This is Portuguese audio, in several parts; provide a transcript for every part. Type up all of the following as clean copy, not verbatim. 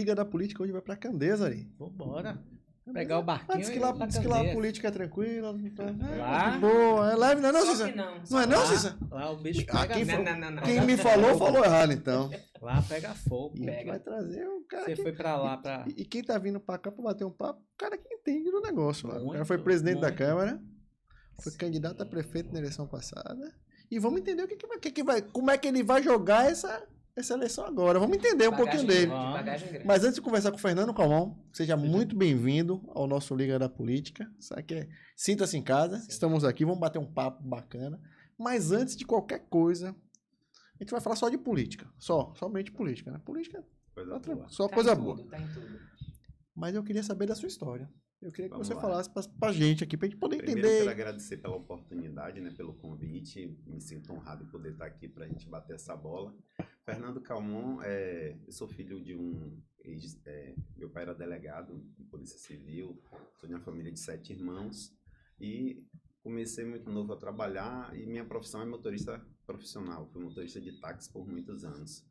Liga da Política hoje vai pra Candeias, Ari. Vambora. Pegar o barquinho Diz e que ir lá, pra diz que lá a Candeias. política é tranquila. Lá? De boa. É leve, não é não, Só Cícera? que não. Não é não, Lá, Cícera? lá o bicho Ah, pega quem fogo. Não. Quem me falou errado, então. Lá pega fogo. E a gente vai trazer um cara Você que... foi pra lá pra... E quem tá vindo pra cá pra bater um papo, o cara que entende do negócio. Lá. O cara Muito, foi presidente da muito. Câmara, foi candidato a prefeito na eleição passada. E vamos entender o que vai, como é que ele vai jogar essa eleição agora. Vamos entender um pouquinho dele. Bagagem grande. Mas antes de conversar com o Fernando Calmon, seja muito bem-vindo ao nosso Liga da Política. Sabe que sinta-se em casa, estamos aqui, vamos bater um papo bacana. Mas antes de qualquer coisa, a gente vai falar só de política. Somente política, né? Política Coisa boa. só Tá coisa em boa. tudo, tá em tudo. Mas eu queria saber da sua história. Eu queria que Vamos você lá. falasse pra gente aqui, pra gente poder Primeiro, entender. quero agradecer pela oportunidade, né, pelo convite. Me sinto honrado em poder estar aqui para a gente bater essa bola. Fernando Calmon, eu sou filho de meu pai era delegado de Polícia Civil, sou de uma família de 7 irmãos e comecei muito novo a trabalhar e minha profissão é motorista profissional. Fui motorista de táxi por muitos anos.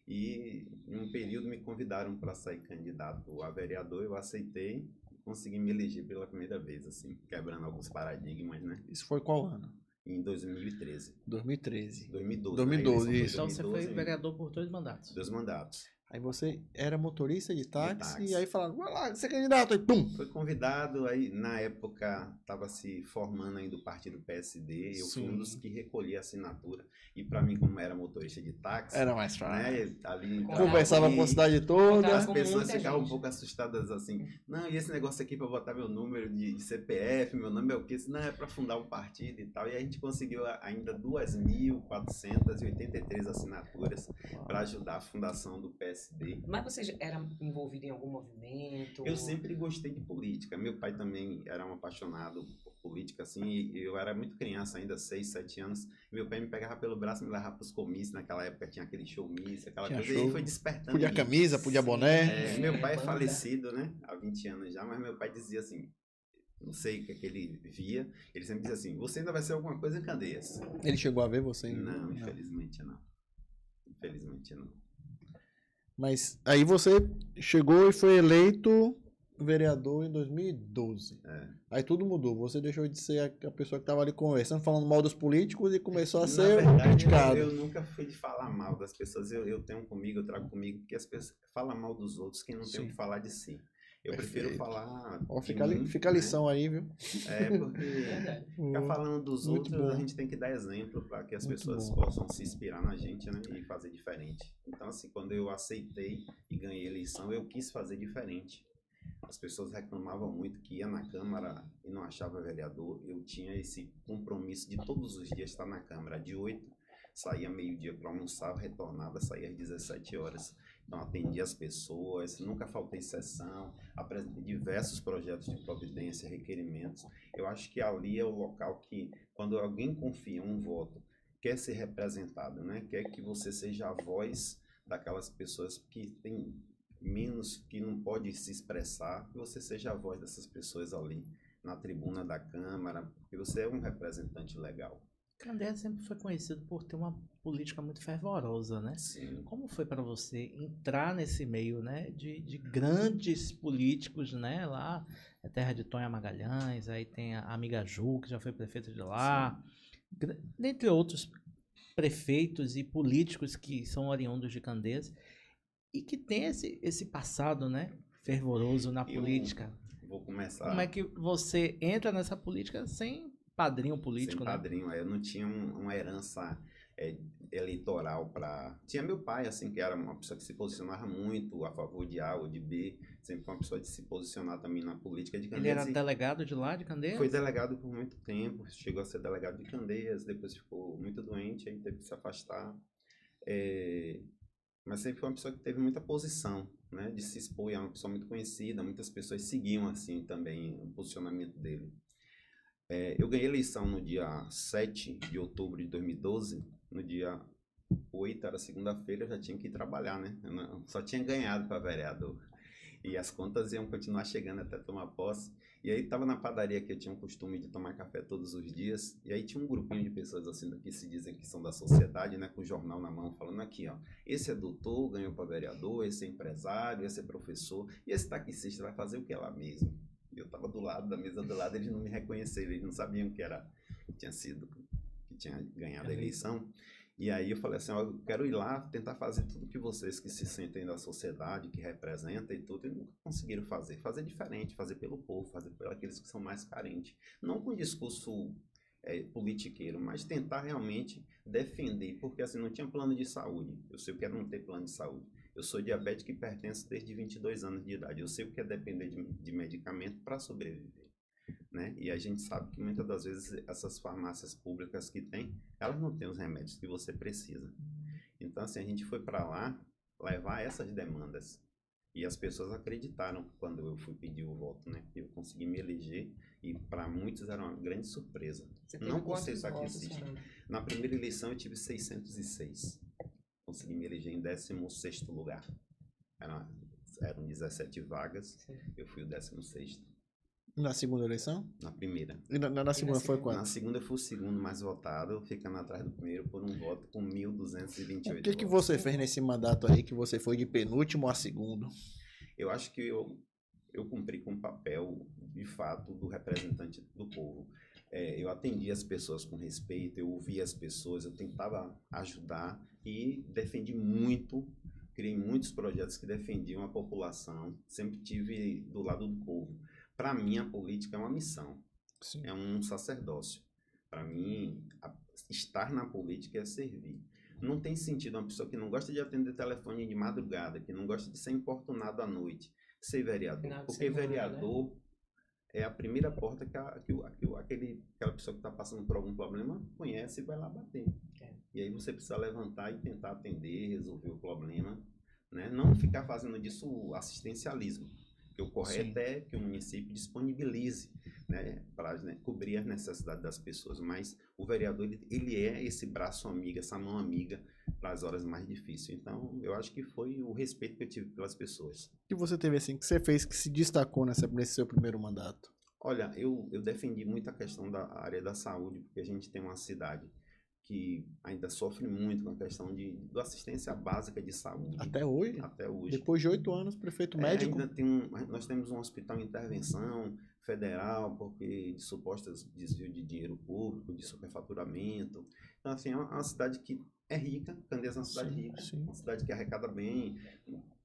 E em um período me convidaram para sair candidato a vereador, eu aceitei. Consegui me eleger pela primeira vez, assim, quebrando alguns paradigmas, né? Isso foi qual ano? Em 2013. 2013. 2012. 2012, né? isso. Então você foi 2012, vereador por 2 mandatos. 2 mandatos. Aí você era motorista de táxi, táxi. e aí falaram, vai lá, você é candidato, aí pum! Foi convidado, aí na época estava se formando ainda o partido PSD, eu fui um dos que recolhi a assinatura. E para mim, como era motorista de táxi, Era mais fácil. né, ali Conversava com a cidade toda. as com pessoas muita ficavam um gente. pouco assustadas assim, não, e esse negócio aqui para botar meu número de CPF, meu nome é o quê? Não, é para fundar um partido e tal. E a gente conseguiu ainda 2.483 assinaturas para ajudar a fundação do PSD. Mas você já era envolvido em algum movimento? Eu sempre gostei de política. Meu pai também era um apaixonado por política, assim, e eu era muito criança ainda, 6, 7 anos. Meu pai me pegava pelo braço e me levava para os comícios. Naquela época tinha aquele showmício, aquela Tinha coisa, show. e foi despertando. Podia em mim. camisa, podia boné. Meu pai é banda. falecido, né? Há 20 anos já, mas meu pai dizia assim, não sei o que ele via, ele sempre dizia assim, você ainda vai ser alguma coisa em Candeias. Ele chegou a ver você? Não, infelizmente não. Infelizmente não. Mas aí você chegou e foi eleito vereador em 2012. Aí tudo mudou. Você deixou de ser a pessoa que estava ali conversando, falando mal dos políticos e começou a Na ser verdade, criticado. eu nunca fui de falar mal das pessoas. Eu tenho comigo, eu trago comigo, porque as pessoas falam mal dos outros, quem não tem o que falar de si. Eu prefiro Perfeito. falar. Ó, de fica mim, a lição aí, viu? Porque ficar falando dos Muito outros, bom. a gente tem que dar exemplo para que as Muito pessoas bom. possam se inspirar na gente, né? E fazer diferente. Então, assim, quando eu aceitei e ganhei a eleição, eu quis fazer diferente. As pessoas reclamavam muito que ia na Câmara e não achava vereador. Eu tinha esse compromisso de todos os dias estar na Câmara. De 8, saía meio-dia para almoçar, retornava, saía às 17 horas. Então, atendi as pessoas, nunca faltei sessão, apresentei diversos projetos de providência, requerimentos. Eu acho que ali é o local que, quando alguém confia um voto, quer ser representado, né? Quer que você seja a voz daquelas pessoas que têm menos, que não pode se expressar, que você seja a voz dessas pessoas ali na tribuna da Câmara, porque você é um representante legal. Candeias sempre foi conhecido por ter uma política muito fervorosa, né? Sim. Como foi para você entrar nesse meio, né, de grandes políticos, né? Lá é terra de Tonha Magalhães, aí tem a amiga Ju, que já foi prefeita de lá, dentre outros prefeitos e políticos que são oriundos de Candeias e que tem esse passado, né, fervoroso na política. Vou começar. Como é que você entra nessa política sem padrinho político, sem né? padrinho, eu não tinha uma herança eleitoral para... Tinha meu pai, assim, que era uma pessoa que se posicionava muito a favor de A ou de B, sempre foi uma pessoa de se posicionar também na política de Candeias. Ele era delegado de lá, de Candeias? Foi delegado por muito tempo, chegou a ser delegado de Candeias, depois ficou muito doente, aí teve que se afastar. Mas sempre foi uma pessoa que teve muita posição, né, de se expor, é uma pessoa muito conhecida, muitas pessoas seguiam, assim, também o posicionamento dele. Eu ganhei a eleição no dia 7 de outubro de 2012, no dia 8, era segunda-feira, eu já tinha que ir trabalhar, né? Eu só tinha ganhado para vereador. E as contas iam continuar chegando até tomar posse. E aí tava na padaria que eu tinha o costume de tomar café todos os dias. E aí tinha um grupinho de pessoas assim que se dizem que são da sociedade, né? Com o jornal na mão, falando aqui, ó. Esse é doutor, ganhou para vereador, esse é empresário, esse é professor. E esse taxista vai fazer o que lá mesmo? E eu tava do lado, da mesa do lado, eles não me reconheceram, eles não sabiam que tinha ganhado a eleição. E aí eu falei assim, ó, eu quero ir lá tentar fazer tudo que vocês que se sentem da sociedade, que representam e tudo, e nunca conseguiram fazer. Fazer diferente, fazer pelo povo, fazer por aqueles que são mais carentes. Não com discurso politiqueiro, mas tentar realmente defender, porque assim, não tinha plano de saúde. Eu sei o que é não ter plano de saúde. Eu sou diabético e hipertenso desde 22 anos de idade. Eu sei o que é depender de medicamento para sobreviver. Né? E a gente sabe que muitas das vezes essas farmácias públicas que tem, elas não têm os remédios que você precisa. Então, assim, a gente foi para lá levar essas demandas. E as pessoas acreditaram quando eu fui pedir o voto, né? Que eu consegui me eleger e para muitos era uma grande surpresa. Não por ser taxista. Na primeira eleição eu tive 606. Consegui me eleger em 16º lugar. Eram 17 vagas, sim. Eu fui o 16º. Na segunda eleição? Na primeira. E na segunda foi quanto? Na segunda eu fui o segundo mais votado, ficando atrás do primeiro por um voto com 1.228 O que você fez nesse mandato aí que você foi de penúltimo a segundo? Eu acho que eu cumpri com o papel, de fato, do representante do povo. Eu atendi as pessoas com respeito, eu ouvia as pessoas, eu tentava ajudar e defendi muito, criei muitos projetos que defendiam a população, sempre tive do lado do povo. Para mim, a política é uma missão, sim. É um sacerdócio. Para mim, estar na política é servir. Não tem sentido uma pessoa que não gosta de atender telefone de madrugada, que não gosta de ser importunado à noite, ser vereador. Porque vereador, né? É a primeira porta que aquela pessoa que está passando por algum problema conhece e vai lá bater. E aí você precisa levantar e tentar atender, resolver o problema, né? Não ficar fazendo disso assistencialismo. Porque o correto sim. É que o município disponibilize, né, para cobrir as necessidades das pessoas. Mas o vereador, ele é esse braço amigo, essa mão amiga para as horas mais difíceis. Então, eu acho que foi o respeito que eu tive pelas pessoas. O que você teve assim, que você fez que se destacou nesse seu primeiro mandato? Olha, eu defendi muito a questão da área da saúde, porque a gente tem uma cidade que ainda sofre muito com a questão da assistência básica de saúde. Até hoje? Até hoje. Depois de 8 anos, prefeito médico? Ainda nós temos um hospital em intervenção federal, porque de supostos desvio de dinheiro público, de superfaturamento. Então, assim, é uma cidade que é rica, Candeias é uma cidade sim, rica, sim. Uma cidade que arrecada bem,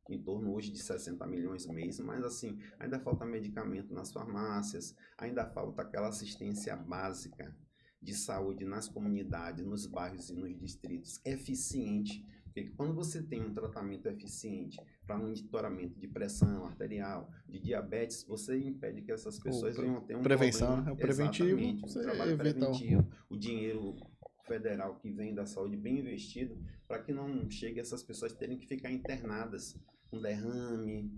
em torno hoje de 60 milhões mês, mas assim, ainda falta medicamento nas farmácias, ainda falta aquela assistência básica de saúde nas comunidades, nos bairros e nos distritos, eficiente. Porque quando você tem um tratamento eficiente para monitoramento de pressão arterial, de diabetes, você impede que essas pessoas venham ter um prevenção, problema. É o preventivo. Exatamente, o trabalho preventivo, o dinheiro federal que vem da saúde bem investido, para que não chegue essas pessoas terem que ficar internadas com derrame,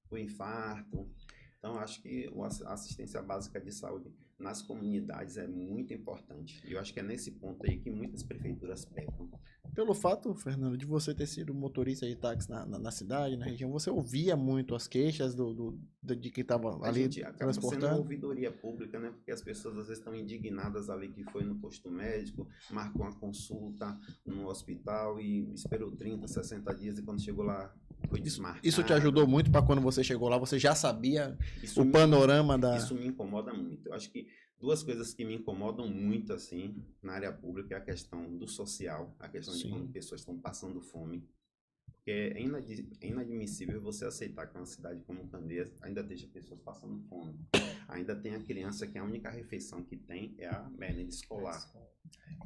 com infarto. Então, acho que a assistência básica de saúde nas comunidades é muito importante. E eu acho que é nesse ponto aí que muitas prefeituras pecam. Pelo fato, Fernando, de você ter sido motorista de táxi na cidade, na região, você ouvia muito as queixas de quem estava ali a gente acaba transportando? Sendo uma ouvidoria pública, né? Porque as pessoas às vezes estão indignadas ali que foi no posto médico, marcou uma consulta no hospital e esperou 30, 60 dias e quando chegou lá foi desmarcado. Isso te ajudou muito para quando você chegou lá, você já sabia o panorama da... Isso me incomoda muito. Eu acho que duas coisas que me incomodam muito, assim, na área pública é a questão do social, a questão sim. De quando pessoas estão passando fome. Porque é inadmissível você aceitar que uma cidade como Candeias ainda esteja pessoas passando fome. Ainda tem a criança que a única refeição que tem é a merenda escolar.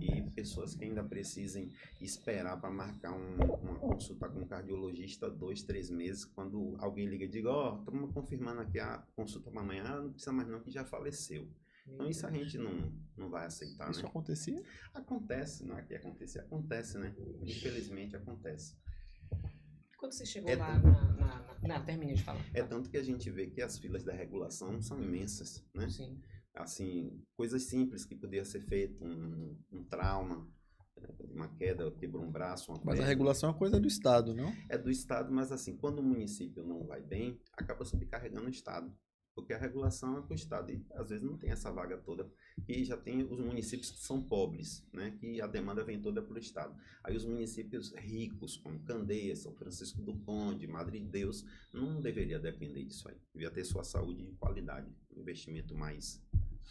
E pessoas que ainda precisem esperar para marcar uma consulta com um cardiologista 2, 3 meses, quando alguém liga e diga, estamos confirmando aqui a consulta para amanhã, não precisa mais não, que já faleceu. Então isso a gente não vai aceitar, isso né? acontecia? Acontece, não é que acontecia, acontece, né? Infelizmente acontece. Quando você chegou lá termina de falar. É tanto que a gente vê que as filas da regulação são imensas, né? Sim. Assim, coisas simples que podia ser feito, um trauma, uma queda, quebrou um braço, uma Mas a perna. regulação é uma coisa do Estado, não? É do Estado, mas assim, quando o município não vai bem, acaba sobrecarregando o Estado. Porque a regulação é com o Estado e às vezes não tem essa vaga toda. E já tem os municípios que são pobres, né? Que a demanda vem toda pelo Estado. Aí os municípios ricos, como Candeias, São Francisco do Conde, Madre de Deus, não deveria depender disso aí. Devia ter sua saúde de qualidade, um investimento mais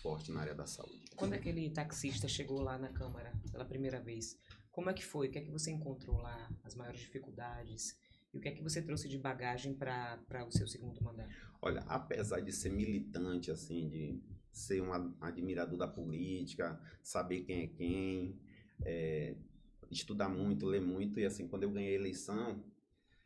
forte na área da saúde. Quando aquele taxista chegou lá na Câmara pela primeira vez, como é que foi? O que é que você encontrou lá? As maiores dificuldades? E o que é que você trouxe de bagagem para o seu segundo mandato? Olha, apesar de ser militante, assim, de ser um admirador da política, saber quem é quem, estudar muito, ler muito, e assim, quando eu ganhei a eleição,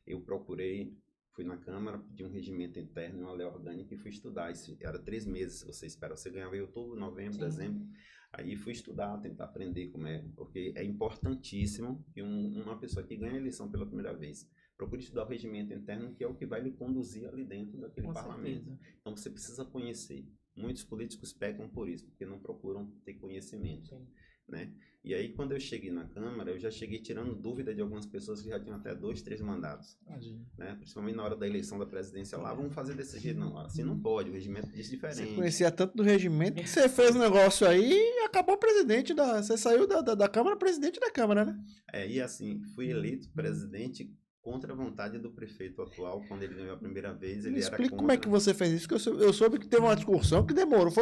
eu procurei, fui na Câmara, pedi um regimento interno, uma lei orgânica e fui estudar. Isso era 3 meses, você espera, você ganhava em outubro, novembro, Sim. dezembro. Aí fui estudar, tentar aprender como é, porque é importantíssimo que uma pessoa que ganha a eleição pela primeira vez procure estudar o regimento interno, que é o que vai lhe conduzir ali dentro daquele Com parlamento. certeza. Então você precisa conhecer. Muitos políticos pecam por isso, porque não procuram ter conhecimento, Sim. né? E aí quando eu cheguei na Câmara, eu já cheguei tirando dúvida de algumas pessoas que já tinham até 2, 3 mandatos, Imagina. né? Principalmente na hora da eleição da presidência lá, vamos fazer desse jeito, não, assim não pode, o regimento diz Você diferente. conhecia tanto do regimento que você fez um negócio aí e acabou presidente da... Você saiu da Câmara, presidente da Câmara, né? E assim, fui eleito presidente contra a vontade do prefeito atual, quando ele ganhou a primeira vez, Me ele era explica contra. como é que você fez isso, que eu soube que teve uma discussão que demorou.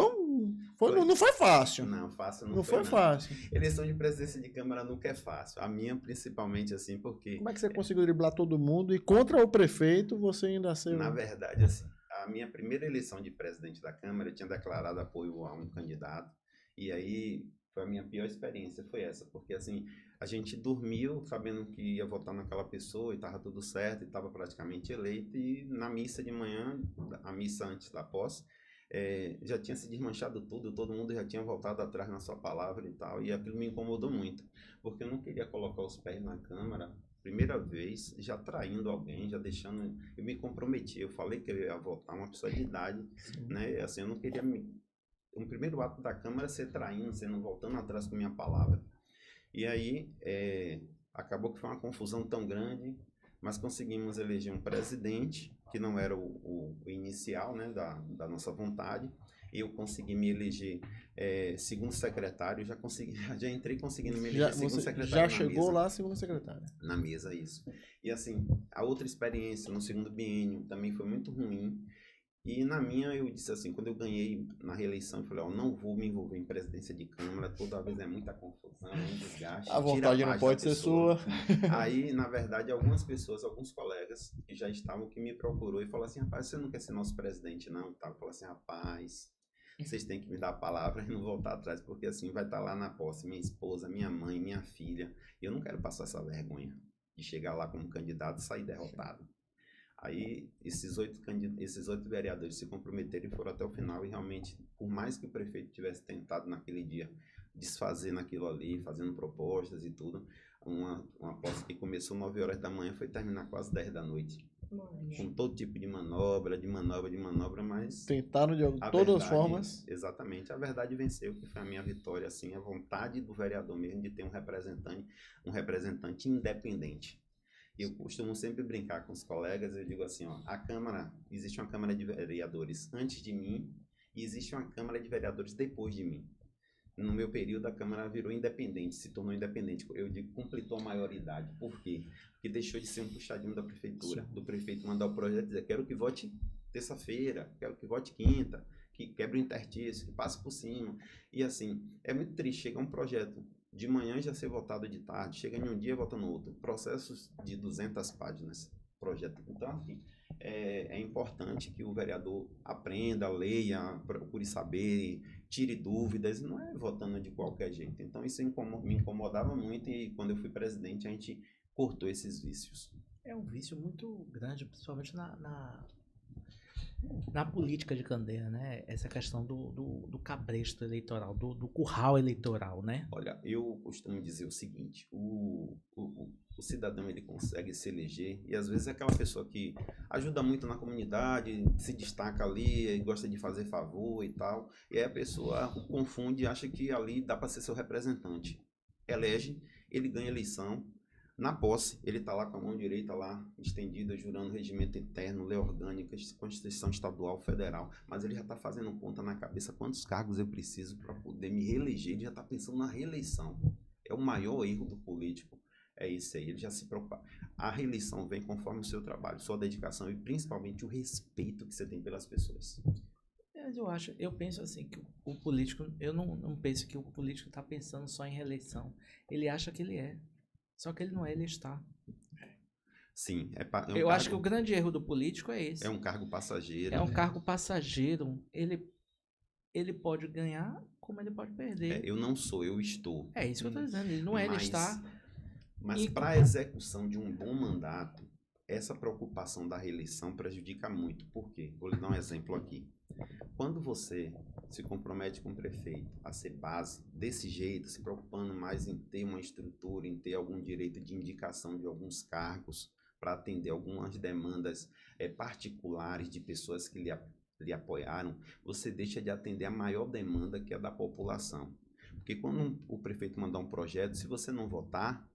Não foi fácil. Não, fácil Não foi foi fácil. Eleição de presidência de Câmara nunca é fácil. A minha, principalmente, assim, porque, Como é que você conseguiu driblar todo mundo e contra o prefeito você ainda saiu? na verdade, assim, a minha primeira eleição de presidente da Câmara, eu tinha declarado apoio a um candidato, e aí foi a minha pior experiência, foi essa, porque, assim, a gente dormiu sabendo que ia votar naquela pessoa e estava tudo certo, e estava praticamente eleito, e na missa de manhã, a missa antes da posse, já tinha se desmanchado tudo, todo mundo já tinha voltado atrás na sua palavra e tal, e aquilo me incomodou muito, porque eu não queria colocar os pés na Câmara, primeira vez, já traindo alguém, já deixando, eu me comprometi, eu falei que eu ia votar uma pessoa de idade, né, assim, eu não queria um primeiro ato da Câmara ser traindo, sendo voltando atrás com minha palavra, e aí acabou que foi uma confusão tão grande, mas conseguimos eleger um presidente, que não era o inicial, né, da nossa vontade. Eu consegui me eleger segundo secretário, já entrei conseguindo me eleger segundo secretário já na chegou mesa. lá segundo secretário. Na mesa, isso. E assim, a outra experiência no segundo biênio também foi muito ruim. E na minha, eu disse assim, quando eu ganhei na reeleição, eu falei, ó, não vou me envolver em presidência de Câmara, toda vez é muita confusão, é um desgaste. A vontade não pode ser sua. Aí, na verdade, algumas pessoas, alguns colegas que já estavam, que me procurou e falaram assim, rapaz, você não quer ser nosso presidente, não? Eu falei assim, rapaz, vocês têm que me dar a palavra e não voltar atrás, porque assim vai estar lá na posse minha esposa, minha mãe, minha filha, e eu não quero passar essa vergonha de chegar lá como candidato e sair derrotado. Aí esses 8 vereadores se comprometeram e foram até o final, e realmente, por mais que o prefeito tivesse tentado naquele dia desfazer naquilo ali, fazendo propostas e tudo, uma posse que começou 9 horas da manhã foi terminar quase 10 da noite. Com todo tipo de manobra, mas tentaram de todas as formas. Exatamente, a verdade venceu, que foi a minha vitória, assim, a vontade do vereador mesmo de ter um representante independente. Eu costumo sempre brincar com os colegas, eu digo assim, ó, existe uma Câmara de Vereadores antes de mim e existe uma Câmara de Vereadores depois de mim. No meu período, a Câmara virou independente, se tornou independente. Eu digo, completou a maioridade. Por quê? Porque deixou de ser um puxadinho da prefeitura. Do prefeito mandar o projeto e dizer, quero que vote terça-feira, quero que vote quinta, que quebre o interstício, que passe por cima. E assim, é muito triste chegar um projeto de manhã já ser votado de tarde, chega em um dia e vota no outro. Processos de 200 páginas, projeto. Então, assim, é importante que o vereador aprenda, leia, procure saber, tire dúvidas, não é votando de qualquer jeito. Então, isso me incomodava muito, e quando eu fui presidente, a gente cortou esses vícios. É um vício muito grande, principalmente na política de Candeia, né? Essa questão do cabresto eleitoral, do curral eleitoral, né? Olha, eu costumo dizer o seguinte, o cidadão, ele consegue se eleger, e às vezes é aquela pessoa que ajuda muito na comunidade, se destaca ali, gosta de fazer favor e tal, e aí a pessoa confunde e acha que ali dá para ser seu representante. Elege ele ganha a eleição. Na posse, ele está lá com a mão direita lá, estendida, jurando regimento interno, lei orgânica, Constituição Estadual, Federal. Mas ele já está fazendo conta na cabeça quantos cargos eu preciso para poder me reeleger. Ele já está pensando na reeleição. É o maior erro do político. É isso aí, ele já se preocupa. A reeleição vem conforme o seu trabalho, sua dedicação e principalmente o respeito que você tem pelas pessoas. Mas eu penso assim, que o político, eu não penso que o político está pensando só em reeleição. Ele acha que ele é. Só que ele não é, ele está. Sim, eu acho que o grande erro do político é esse. É um cargo passageiro. É um cargo passageiro. Ele pode ganhar, como ele pode perder. Eu não sou, eu estou. É isso que eu estou dizendo. Ele não é, ele está. Mas para a execução de um bom mandato, essa preocupação da reeleição prejudica muito. Por quê? Vou lhe dar um exemplo aqui. Quando você se compromete com o prefeito a ser base desse jeito, se preocupando mais em ter uma estrutura, em ter algum direito de indicação de alguns cargos para atender algumas demandas particulares de pessoas que lhe apoiaram, você deixa de atender a maior demanda, que é da população. Porque quando o prefeito mandar um projeto, se você não votar,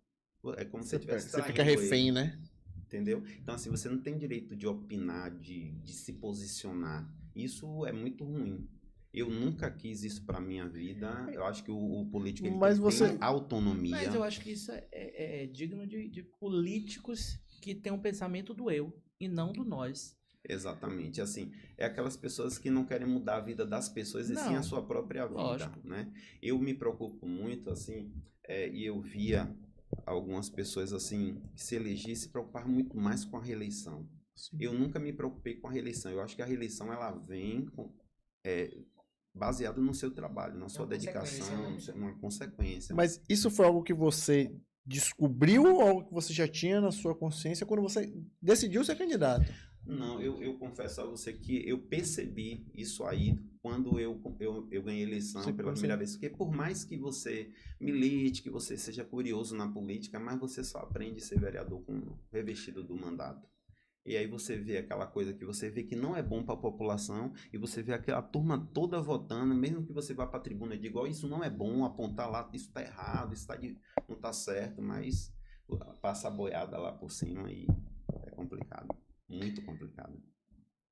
é como se você fica refém, né? Entendeu? Então, assim, você não tem direito de opinar, de se posicionar. Isso é muito ruim. Eu nunca quis isso para minha vida. Eu acho que o político ele tem autonomia. Mas eu acho que isso é digno de políticos que têm um pensamento do eu e não do nós. Exatamente. Assim, é aquelas pessoas que não querem mudar a vida das pessoas e sim a sua própria vida. Lógico. Né? Eu me preocupo muito, assim, e eu via algumas pessoas assim que se elegessem se preocupar muito mais com a reeleição. Sim. Eu nunca me preocupei com a reeleição. Eu acho que a reeleição ela vem baseada no seu trabalho, na sua dedicação, uma consequência. Mas isso foi algo que você descobriu ou algo que você já tinha na sua consciência quando você decidiu ser candidato? Não, eu confesso a você que eu percebi isso aí quando eu ganhei a eleição pela primeira vez. Porque por mais que você milite, que você seja curioso na política, mas você só aprende a ser vereador com revestido do mandato. E aí você vê aquela coisa que você vê que não é bom para a população e você vê aquela turma toda votando, mesmo que você vá para a tribuna e diga, isso não é bom, apontar lá, isso está errado, isso não está certo, mas passa a boiada lá por cima e é complicado. Muito complicado.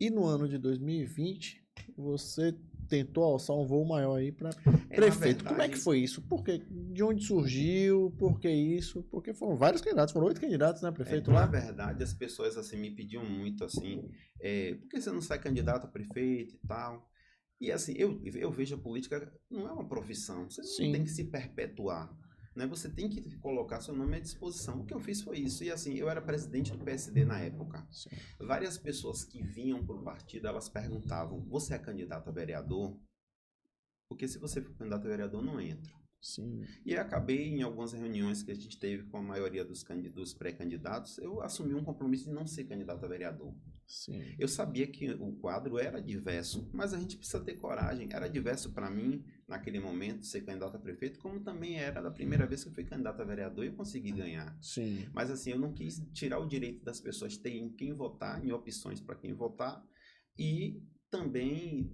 E no ano de 2020, você tentou alçar um voo maior aí para prefeito. Verdade, como é que foi isso? Por quê? De onde surgiu? Por que isso? Porque foram vários candidatos, foram 8 candidatos, né, prefeito lá? Na verdade, as pessoas assim me pediam muito assim, por que você não sai candidato a prefeito e tal? E assim, eu vejo a política não é uma profissão, você não tem que se perpetuar. Né? Você tem que colocar seu nome à disposição. O que eu fiz foi isso. E assim, eu era presidente do PSD na época. Sim. Várias pessoas que vinham para o partido, elas perguntavam, você é candidato a vereador? Porque se você for candidato a vereador, não entra. Sim. E eu acabei, em algumas reuniões que a gente teve com a maioria dos pré-candidatos, eu assumi um compromisso de não ser candidato a vereador. Sim. Eu sabia que o quadro era diverso, mas a gente precisa ter coragem. Era diverso para mim, naquele momento, ser candidato a prefeito, como também era da primeira vez que eu fui candidato a vereador e eu consegui ganhar. Sim. Mas assim, eu não quis tirar o direito das pessoas terem quem votar, em opções para quem votar, e também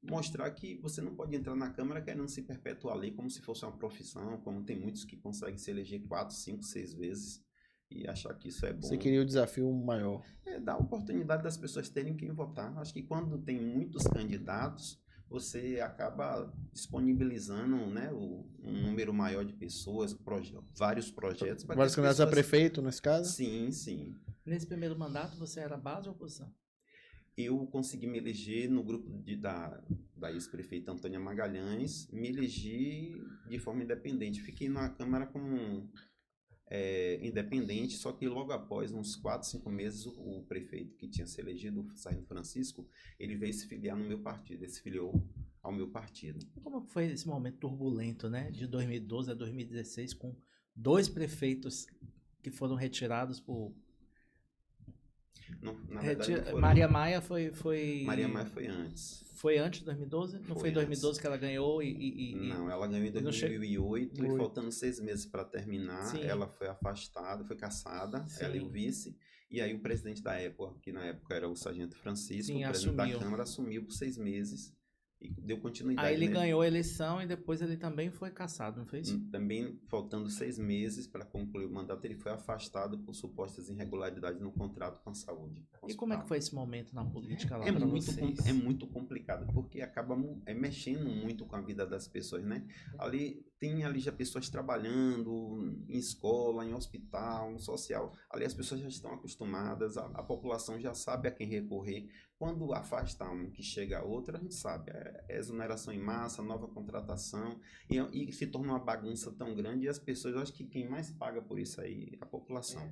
mostrar que você não pode entrar na Câmara querendo se perpetuar ali como se fosse uma profissão, como tem muitos que conseguem se eleger 4, 5, 6 vezes. E achar que isso é bom. Você queria o desafio maior. Dar a oportunidade das pessoas terem quem votar. Acho que quando tem muitos candidatos, você acaba disponibilizando, né, um número maior de pessoas, vários projetos. Vários candidatos a prefeito, nesse caso? Sim, sim. Nesse primeiro mandato, você era base ou oposição? Eu consegui me eleger no grupo da ex-prefeita Antônia Magalhães, me elegi de forma independente. Fiquei na Câmara como independente, só que logo após, uns 4, 5 meses, o prefeito que tinha se elegido, o Sargento Francisco, ele veio se filiar no meu partido, ele se filiou ao meu partido. Como foi esse momento turbulento, né, de 2012 a 2016, com 2 prefeitos que foram retirados por... Não, na verdade, não foram... Maria Maia foi... Maria Maia foi antes. Foi antes de 2012? Não foi em 2012 que ela ganhou Não, ela ganhou em 2008 e faltando 6 meses para terminar, sim, ela foi afastada, foi cassada, sim, ela e o vice, e aí o presidente da época, que na época era o Sargento Francisco, sim, o presidente da Câmara, assumiu por 6 meses e deu continuidade. Aí ele nele. ganhou a eleição e depois ele também foi cassado, não foi isso? Também, faltando 6 meses para concluir o mandato, ele foi afastado por supostas irregularidades no contrato com a saúde. E como é que foi esse momento na política lá É pra muito, vocês? é muito complicado, porque acaba mexendo muito com a vida das pessoas, né? Ali já pessoas trabalhando em escola, em hospital, no social. Ali as pessoas já estão acostumadas, a população já sabe a quem recorrer. Quando afasta um que chega a outro, a gente sabe, é exoneração em massa, nova contratação, e se torna uma bagunça tão grande, e as pessoas, eu acho que quem mais paga por isso aí é a população.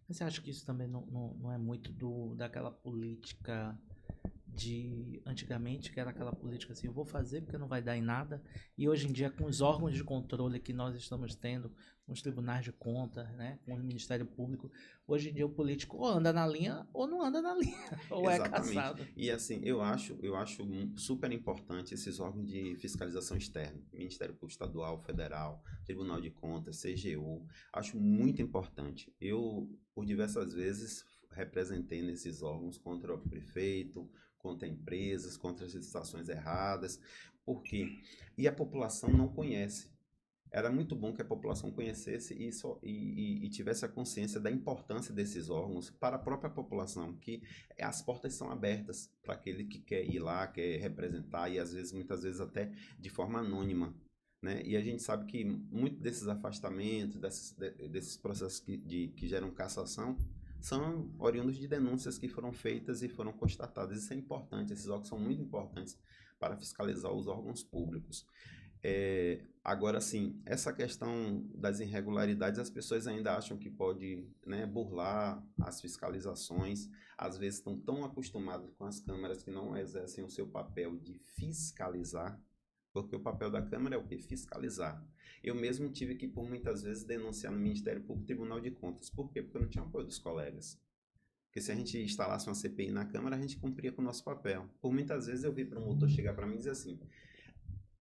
Mas você acha que isso também não é muito daquela política de antigamente, que era aquela política assim, eu vou fazer porque não vai dar em nada, e hoje em dia com os órgãos de controle que nós estamos tendo, com os tribunais de contas, né, com o Ministério Público, hoje em dia o político ou anda na linha ou não anda na linha, ou é caçado. E assim, eu acho super importante esses órgãos de fiscalização externa, Ministério Público Estadual, Federal, Tribunal de Contas, CGU, acho muito importante. Eu, por diversas vezes, representei nesses órgãos contra o prefeito, contra empresas, contra as licitações erradas. Por quê? E a população não conhece. Era muito bom que a população conhecesse isso e tivesse a consciência da importância desses órgãos para a própria população, que as portas são abertas para aquele que quer ir lá, quer representar, e às vezes, muitas vezes até de forma anônima. Né? E a gente sabe que muito desses afastamentos, desses processos que geram cassação, são oriundos de denúncias que foram feitas e foram constatadas. Isso é importante, esses órgãos são muito importantes para fiscalizar os órgãos públicos. Agora, sim, essa questão das irregularidades, as pessoas ainda acham que pode, né, burlar as fiscalizações. Às vezes estão tão acostumados com as câmaras que não exercem o seu papel de fiscalizar, porque o papel da Câmara é o quê? Fiscalizar. Eu mesmo tive que, por muitas vezes, denunciar no Ministério Público Tribunal de Contas. Por quê? Porque eu não tinha apoio dos colegas. Porque se a gente instalasse uma CPI na Câmara, a gente cumpria com o nosso papel. Por muitas vezes eu vi promotor chegar para mim e dizer assim,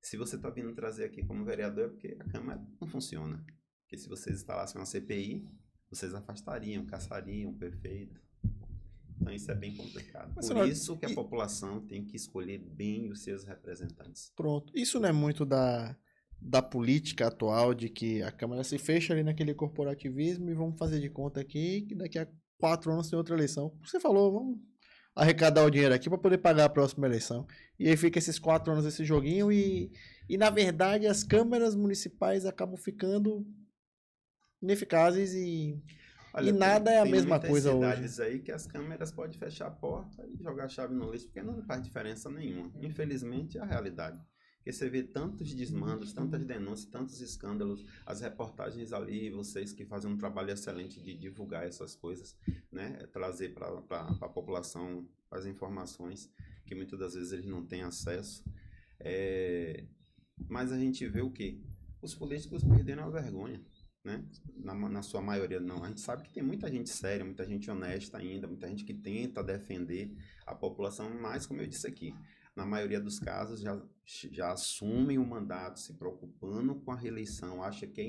se você está vindo trazer aqui como vereador é porque a Câmara não funciona. Porque se vocês instalassem uma CPI, vocês afastariam, caçariam o prefeito. Então isso é bem complicado. Por isso que a população tem que escolher bem os seus representantes. Pronto. Isso não é muito da política atual, de que a Câmara se fecha ali naquele corporativismo e vamos fazer de conta aqui que daqui a 4 anos tem outra eleição. Você falou, vamos arrecadar o dinheiro aqui para poder pagar a próxima eleição. E aí fica esses 4 anos esse joguinho e na verdade as câmaras municipais acabam ficando ineficazes e nada é a mesma coisa hoje. Tem muitas cidades aí que as câmeras podem fechar a porta e jogar a chave no lixo, porque não faz diferença nenhuma. Infelizmente é a realidade. Porque você vê tantos desmandos, tantas denúncias, tantos escândalos, as reportagens ali, vocês que fazem um trabalho excelente de divulgar essas coisas, né? Trazer para a população as informações que muitas das vezes eles não têm acesso. Mas a gente vê o quê? Os políticos perderam a vergonha. Né? Na sua maioria não, a gente sabe que tem muita gente séria, muita gente honesta ainda, muita gente que tenta defender a população, mas como eu disse aqui, na maioria dos casos já assumem o mandato se preocupando com a reeleição, acha que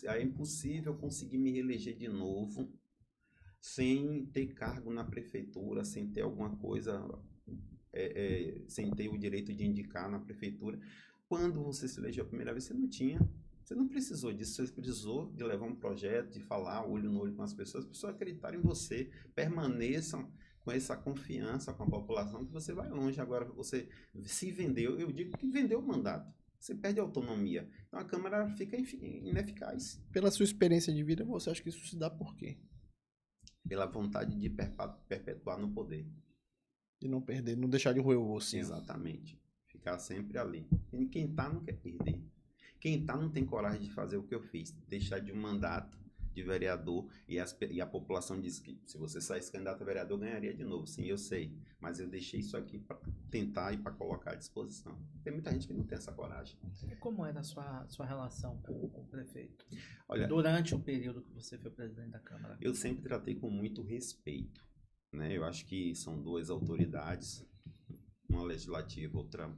é impossível conseguir me reeleger de novo sem ter cargo na prefeitura, sem ter alguma coisa, sem ter o direito de indicar na prefeitura. Quando você se elegeu a primeira vez, você não tinha. Você não precisou disso, você precisou de levar um projeto, de falar olho no olho com as pessoas acreditarem em você, permaneçam com essa confiança com a população que você vai longe. Agora, você se vendeu, eu digo que vendeu o mandato, você perde a autonomia. Então a Câmara fica ineficaz. Pela sua experiência de vida, você acha que isso se dá por quê? Pela vontade de perpetuar no poder. De não perder, não deixar de roer o osso. Exatamente. Ficar sempre ali. E quem tá não quer perder. Quem tá não tem coragem de fazer o que eu fiz, deixar de um mandato de vereador e a população diz que se você saísse candidato a vereador, ganharia de novo. Sim, eu sei, mas eu deixei isso aqui para tentar e para colocar à disposição. Tem muita gente que não tem essa coragem. E como era a sua relação com o prefeito? Olha, durante o período que você foi presidente da Câmara? Eu sempre tratei com muito respeito, né? Eu acho que são duas autoridades, uma legislativa, outra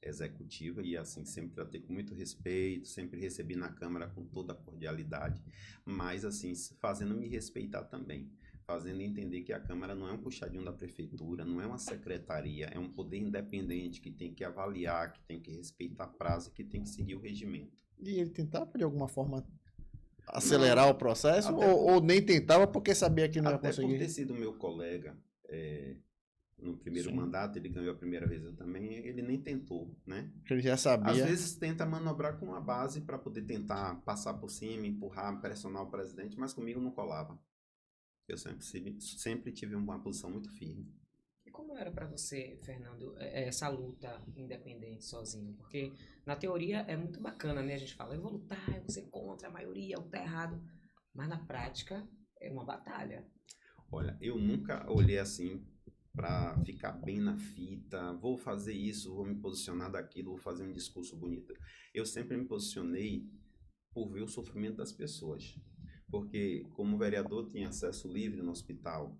executiva, e assim sempre tratei com muito respeito, sempre recebi na Câmara com toda a cordialidade, mas assim fazendo me respeitar também, fazendo entender que a Câmara não é um puxadinho da Prefeitura, não é uma secretaria, é um poder independente que tem que avaliar, que tem que respeitar prazo, que tem que seguir o regimento. E ele tentava, de alguma forma, acelerar o processo? Até Ou nem tentava porque sabia que não ia Até por conseguir? ter sido meu colega no primeiro Sim. mandato, ele ganhou a primeira vez, eu também, ele nem tentou, né? Porque ele já Às sabia. vezes tenta manobrar com a base para poder tentar passar por cima, empurrar, pressionar o presidente, mas comigo não colava. Eu sempre tive uma posição muito firme. E como era para você, Fernando, essa luta independente sozinho? Porque na teoria é muito bacana, né? A gente fala, eu vou lutar, eu vou ser contra a maioria, o que tá errado. Mas na prática é uma batalha. Olha, eu nunca olhei assim para ficar bem na fita, vou fazer isso, vou me posicionar daquilo, vou fazer um discurso bonito. Eu sempre me posicionei por ver o sofrimento das pessoas. Porque como vereador tinha acesso livre no hospital,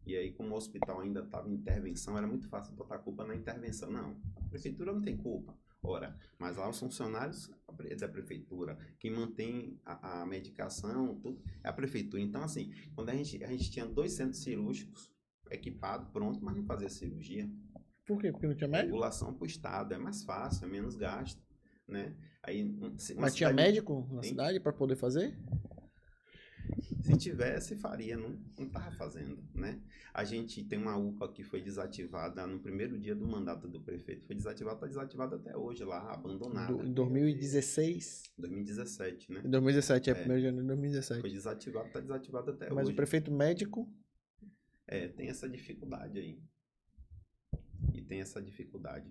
e aí como o hospital ainda estava em intervenção, era muito fácil botar a culpa na intervenção. Não, a prefeitura não tem culpa. Ora, mas lá os funcionários da prefeitura, quem mantém a medicação, tudo, é a prefeitura. Então, assim, quando a gente tinha 2 centros cirúrgicos equipados, pronto, mas não fazia cirurgia. Por quê? Porque não tinha médico? Regulação para o Estado, é mais fácil, é menos gasto, né? Aí, Mas tinha médico na cidade para poder fazer? Se tivesse, faria, não estava fazendo, né? A gente tem uma UPA que foi desativada no primeiro dia do mandato do prefeito, foi desativada, está desativada até hoje lá, abandonada. Em 2016? 2017, né? Em 2017, primeiro de janeiro de 2017. Foi desativada, está desativada até Mas hoje. o prefeito médico... tem essa dificuldade aí. E tem essa dificuldade.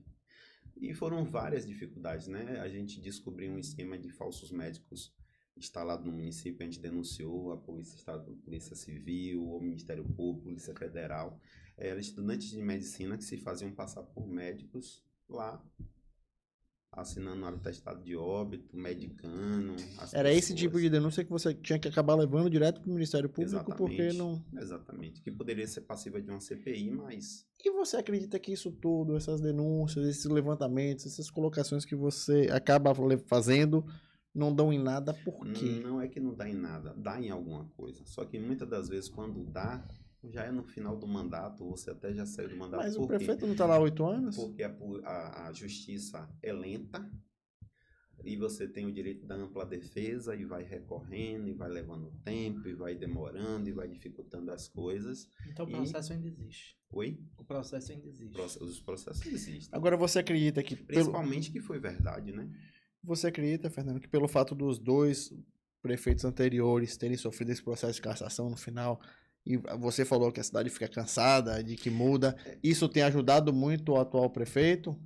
E foram várias dificuldades, né? A gente descobriu um esquema de falsos médicos instalado no município, a gente denunciou a Polícia Estadual, Polícia Civil, o Ministério Público, Polícia Federal. Eram estudantes de medicina que se faziam passar por médicos lá, assinando um atestado de óbito, medicando. Era esse tipo de denúncia que você tinha que acabar levando direto para o Ministério Público, Exatamente, porque não... Exatamente, que poderia ser passiva de uma CPI, mas... E você acredita que isso tudo, essas denúncias, esses levantamentos, essas colocações que você acaba fazendo, não dão em nada, por quê? Não é que não dá em nada, dá em alguma coisa. Só que muitas das vezes, quando dá, já é no final do mandato, ou você até já saiu do mandato. Mas o prefeito não está lá há 8 anos? Porque a justiça é lenta, e você tem o direito da ampla defesa, e vai recorrendo, e vai levando tempo, e vai demorando, e vai dificultando as coisas. Então o processo ainda existe. Oi? O processo ainda existe. Os processos existem. Agora você acredita que... Principalmente que foi verdade, né? Você acredita, Fernando, que pelo fato dos 2 prefeitos anteriores terem sofrido esse processo de cassação no final, e você falou que a cidade fica cansada, de que muda, isso tem ajudado muito o atual prefeito?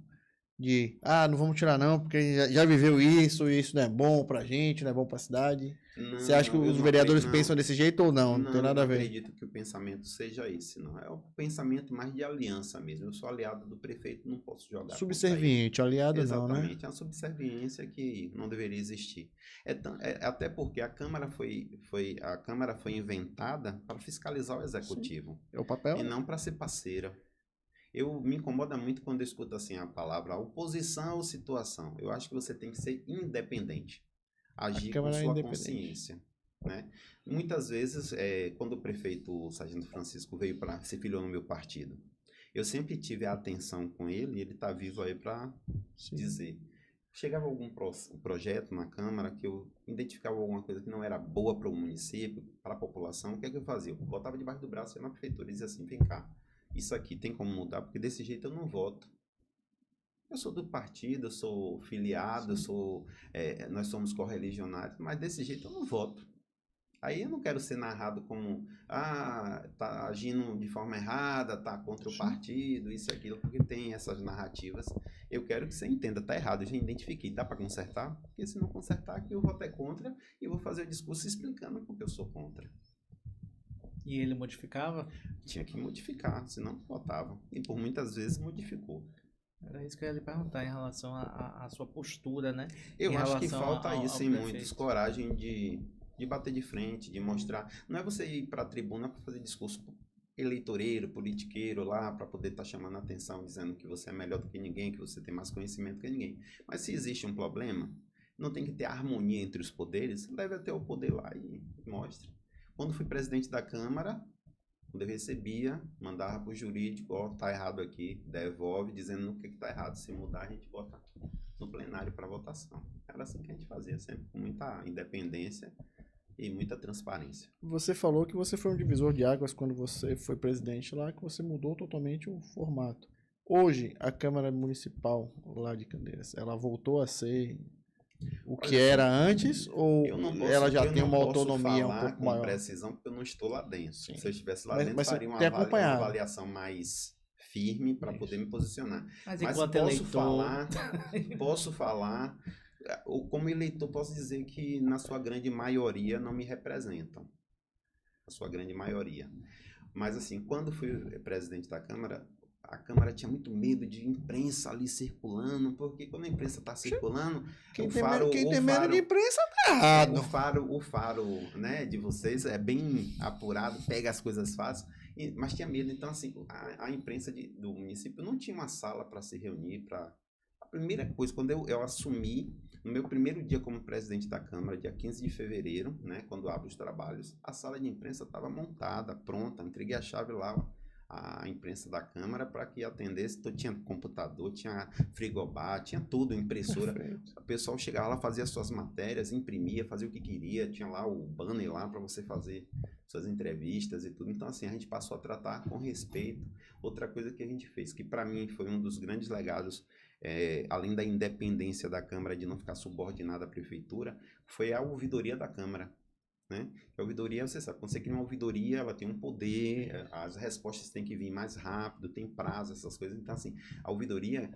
De, não vamos tirar não, porque já viveu isso, e isso não é bom pra gente, não é bom pra cidade. Você acha que os vereadores pensam desse jeito ou não? Não tem nada a ver. Eu não acredito que o pensamento seja esse, não. É o pensamento mais de aliança mesmo. Eu sou aliado do prefeito, não posso jogar. Subserviente, aliado Exatamente, não, né? É uma subserviência que não deveria existir. Até porque a Câmara foi inventada para fiscalizar o Executivo. É o papel. E não para ser parceira. Me incomoda muito quando eu escuto assim a palavra oposição ou situação. Eu acho que você tem que ser independente. Agir com sua consciência. Né? Muitas vezes, quando o prefeito Sargento Francisco veio se filiou no meu partido, eu sempre tive a atenção com ele, e ele está vivo aí para dizer. Chegava algum projeto na Câmara que eu identificava alguma coisa que não era boa para o município, para a população, o que é que eu fazia? Eu botava debaixo do braço, ia na prefeitura e dizia assim, vem cá, isso aqui tem como mudar, porque desse jeito eu não voto. Eu sou do partido, eu sou filiado, nós somos correligionários, mas desse jeito eu não voto. Aí eu não quero ser narrado como, tá agindo de forma errada, tá contra o partido, isso e aquilo, porque tem essas narrativas. Eu quero que você entenda, tá errado, eu já identifiquei, dá para consertar? Porque se não consertar, aqui eu voto é contra e vou fazer o discurso explicando porque eu sou contra. E ele modificava? Tinha que modificar, senão votava. E por muitas vezes modificou. Era isso que eu ia lhe perguntar em relação à sua postura, né? Eu acho que falta isso em muitos, coragem de bater de frente, de mostrar. Não é você ir para a tribuna para fazer discurso eleitoreiro, politiqueiro lá, para poder estar chamando a atenção, dizendo que você é melhor do que ninguém, que você tem mais conhecimento que ninguém. Mas se existe um problema, não tem que ter harmonia entre os poderes, leve até o poder lá e mostre. Quando fui presidente da Câmara, Quando eu recebia, mandava pro jurídico, ó, tá errado aqui, devolve, dizendo o que tá errado. Se mudar, a gente bota no plenário para votação. Era assim que a gente fazia, sempre com muita independência e muita transparência. Você falou que você foi um divisor de águas quando você foi presidente lá, que você mudou totalmente o formato. Hoje, a Câmara Municipal lá de Candeias, ela voltou a ser o que era antes ou ela já tem uma autonomia um pouco com maior? Precisão, porque eu não estou lá dentro. Sim. Se eu estivesse lá Mas dentro, você faria tem uma acompanhado. avaliação mais firme para poder me posicionar. Mas Mas enquanto posso eleitor... falar, como eleitor, posso dizer que na sua grande maioria não me representam. A sua grande maioria. Mas assim, quando fui presidente da Câmara, a Câmara tinha muito medo de imprensa ali circulando, porque quando a imprensa está circulando, Quem o tem, faro, quem o tem medo faro- de imprensa tá errado. o faro, né, de vocês é bem apurado, pega as coisas fácil, mas tinha medo. Então, assim, a imprensa do município não tinha uma sala para se reunir. A primeira coisa, quando eu assumi, no meu primeiro dia como presidente da Câmara, dia 15 de fevereiro, né, quando abro os trabalhos, a sala de imprensa estava montada, pronta, entreguei a chave lá, a imprensa da Câmara para que atendesse. Então, tinha computador, tinha frigobar, tinha tudo, impressora. Perfeito. O pessoal chegava lá, fazia suas matérias, imprimia, fazia o que queria, tinha lá o banner lá para você fazer suas entrevistas e tudo. Então, assim, a gente passou a tratar com respeito. Outra coisa que a gente fez, que para mim foi um dos grandes legados, além da independência da Câmara de não ficar subordinada à Prefeitura, foi a ouvidoria da Câmara. Né? A ouvidoria, você sabe, quando você cria uma ouvidoria, ela tem um poder, as respostas têm que vir mais rápido, tem prazo, essas coisas. Então, assim, a ouvidoria,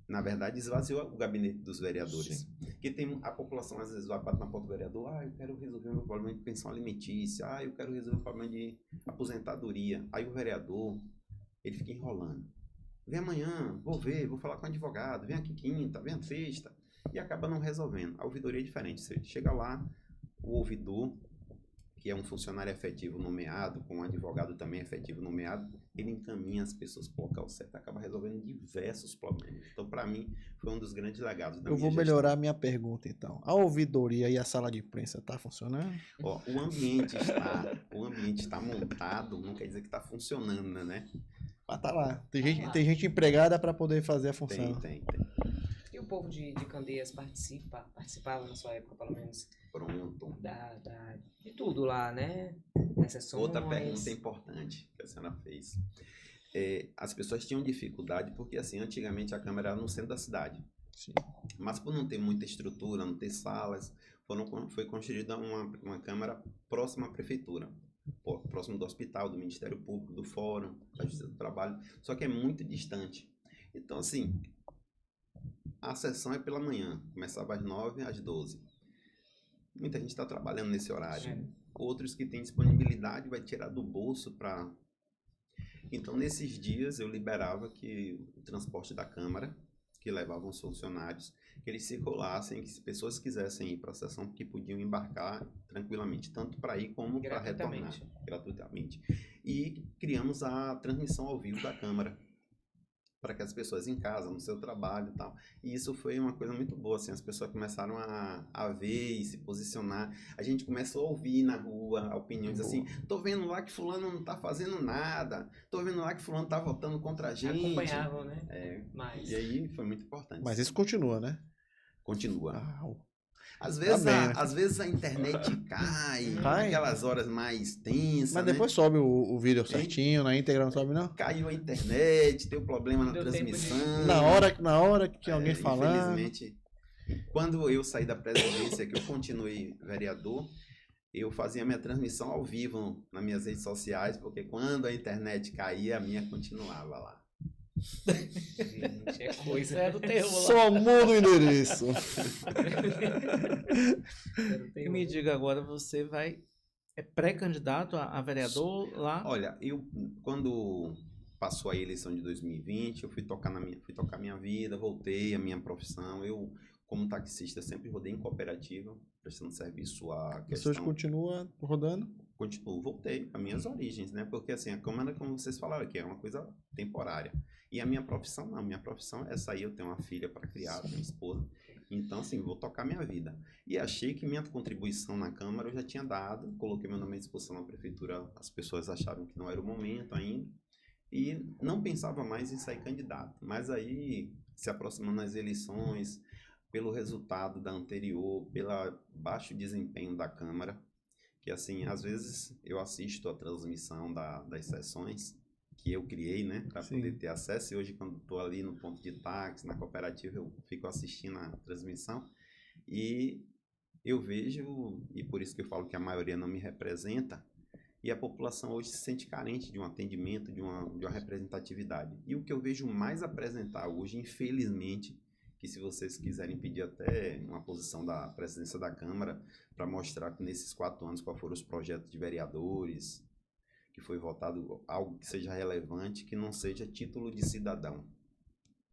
na verdade, esvaziou o gabinete dos vereadores. Sim. Porque a população, às vezes, vai bater na porta do vereador, eu quero resolver o meu problema de pensão alimentícia, eu quero resolver o problema de aposentadoria. Aí o vereador, ele fica enrolando. Vem amanhã, vou ver, vou falar com o advogado, vem aqui quinta, vem sexta, e acaba não resolvendo. A ouvidoria é diferente, você chega lá, o ouvidor, que é um funcionário efetivo nomeado, com um advogado também efetivo nomeado, ele encaminha as pessoas para o local certo, acaba resolvendo diversos problemas. Então, para mim, foi um dos grandes legados da Eu minha vou melhorar a minha pergunta, então. A ouvidoria e a sala de imprensa tá funcionando? Ó, o ambiente está montado, não quer dizer que está funcionando, né? Mas tá lá. Tem gente empregada para poder fazer a função. Tem. E o povo de Candeias participava na sua época, pelo menos, Pronto. de tudo lá, né? Das sessões. Outra pergunta importante que a senhora fez. As pessoas tinham dificuldade porque, assim, antigamente a Câmara era no centro da cidade. Sim. Mas por não ter muita estrutura, não ter salas, foi construída uma Câmara próxima à Prefeitura. Próximo do hospital, do Ministério Público, do Fórum, da Justiça do Trabalho. Só que é muito distante. Então, assim, a sessão é pela manhã. Começava às 9 às 12. Muita gente está trabalhando nesse horário. Outros que têm disponibilidade vai tirar do bolso para... Então, nesses dias, eu liberava que o transporte da Câmara, que levavam os funcionários, que eles circulassem, que se pessoas quisessem ir para a sessão, que podiam embarcar tranquilamente, tanto para ir como para retornar, gratuitamente. E criamos a transmissão ao vivo da Câmara, para que as pessoas em casa, no seu trabalho e tal. E isso foi uma coisa muito boa, assim, as pessoas começaram a ver e se posicionar. A gente começou a ouvir na rua opiniões assim, tô vendo lá que fulano não tá fazendo nada, tô vendo lá que fulano tá votando contra a gente. Acompanhavam, né? E aí foi muito importante. Mas isso continua, né? Continua. Ah, Às vezes, bem, né? às vezes a internet cai, Cai? aquelas horas mais tensas, mas né? depois sobe o vídeo certinho, na íntegra não sobe, não? Caiu a internet, tem um problema na Deu tempo de- transmissão. Na hora que tinha alguém falando. Infelizmente, quando eu saí da presidência, que eu continuei vereador, eu fazia minha transmissão ao vivo nas minhas redes sociais, porque quando a internet caía, a minha continuava lá. Gente, é coisa. É do terror lá. Só muda o endereço. E me diga agora, você é pré-candidato a vereador lá? Olha, quando passou a eleição de 2020, eu fui tocar minha vida, voltei à minha profissão. Eu, como taxista, sempre rodei em cooperativa, prestando serviço à Você hoje questão... continua rodando? Continuo, voltei às minhas origens, né? Porque assim, a Câmara, como vocês falaram aqui, é uma coisa temporária. E a minha profissão não, minha profissão é sair, eu tenho uma filha para criar, tenho uma esposa. Então, assim, vou tocar minha vida. E achei que minha contribuição na Câmara eu já tinha dado, coloquei meu nome à disposição na Prefeitura, as pessoas acharam que não era o momento ainda, e não pensava mais em sair candidato. Mas aí, se aproximando das eleições, pelo resultado da anterior, pelo baixo desempenho da Câmara, que assim, às vezes eu assisto a transmissão das sessões que eu criei, né, para poder ter acesso, e hoje quando estou ali no ponto de táxi, na cooperativa, eu fico assistindo a transmissão, e eu vejo, e por isso que eu falo que a maioria não me representa, e a população hoje se sente carente de um atendimento, de uma representatividade. E o que eu vejo mais apresentar hoje, infelizmente, que se vocês quiserem pedir até uma posição da presidência da Câmara, para mostrar que nesses 4 anos quais foram os projetos de vereadores, que foi votado algo que seja relevante, que não seja título de cidadão.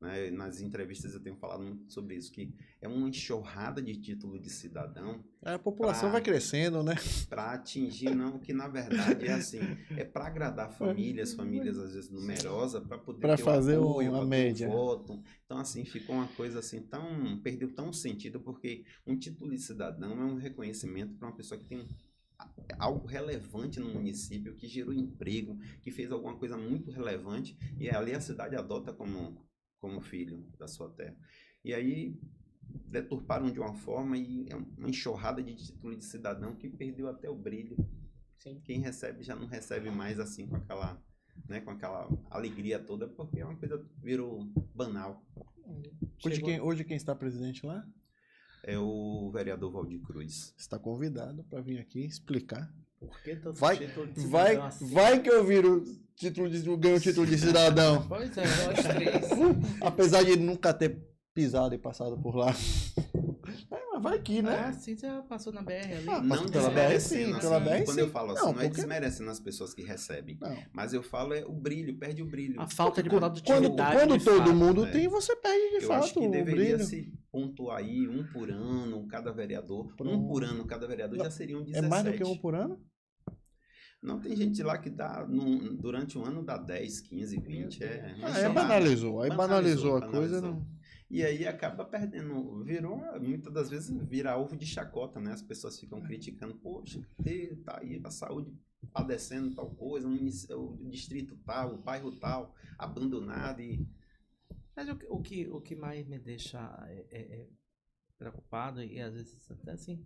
Né? Nas entrevistas eu tenho falado muito sobre isso, que é uma enxurrada de título de cidadão. A população vai crescendo, né? Para atingir, não, que na verdade é assim, é para agradar famílias às vezes numerosas, para poder Pra ter fazer um apoio, uma pra ter média. voto. Então assim, ficou uma coisa assim perdeu tão sentido, porque um título de cidadão é um reconhecimento para uma pessoa que tem algo relevante no município, que gerou emprego, que fez alguma coisa muito relevante, e ali a cidade adota como filho da sua terra. E aí deturparam de uma forma, e é uma enxurrada de título de cidadão que perdeu até o brilho. Sim. Quem recebe já não recebe mais assim com aquela, né, com aquela alegria toda, porque é uma coisa virou banal. Hoje quem está presidente lá? É o vereador Valdir Cruz. Está convidado para vir aqui explicar. Por que tanto Vai, título de vai, cidadão assim? vai que eu viro ganho o título de cidadão. Pois é, Nós três. Apesar de nunca ter pisado e passado por lá. Mas vai que, né? Ah, sim, você já passou na BR ali. Ah, Não pela BR, desmerecendo, sim, pela assim, BR, quando sim. eu falo assim, Não, não é porque- desmerecendo as pessoas que recebem, Não. mas eu falo é o brilho, perde o brilho. A falta de Quando, produtividade. quando de todo fato. mundo é. tem, você perde de Eu fato acho que o deveria brilho. se pontuar aí, um por ano, cada vereador. Pronto. Um por ano, cada vereador já seriam 17. É mais do que um por ano? Não, tem gente lá que dá, durante um ano dá 10, 15, 20. É uma Aí enxurrada. banalizou. Aí banalizou a Banalizou. coisa. Não... E aí acaba perdendo, muitas das vezes vira alvo de chacota, né? As pessoas ficam criticando, poxa, tá aí a saúde padecendo tal coisa, o distrito tal, o bairro tal, abandonado e... Mas o que mais me deixa preocupado e às vezes até assim,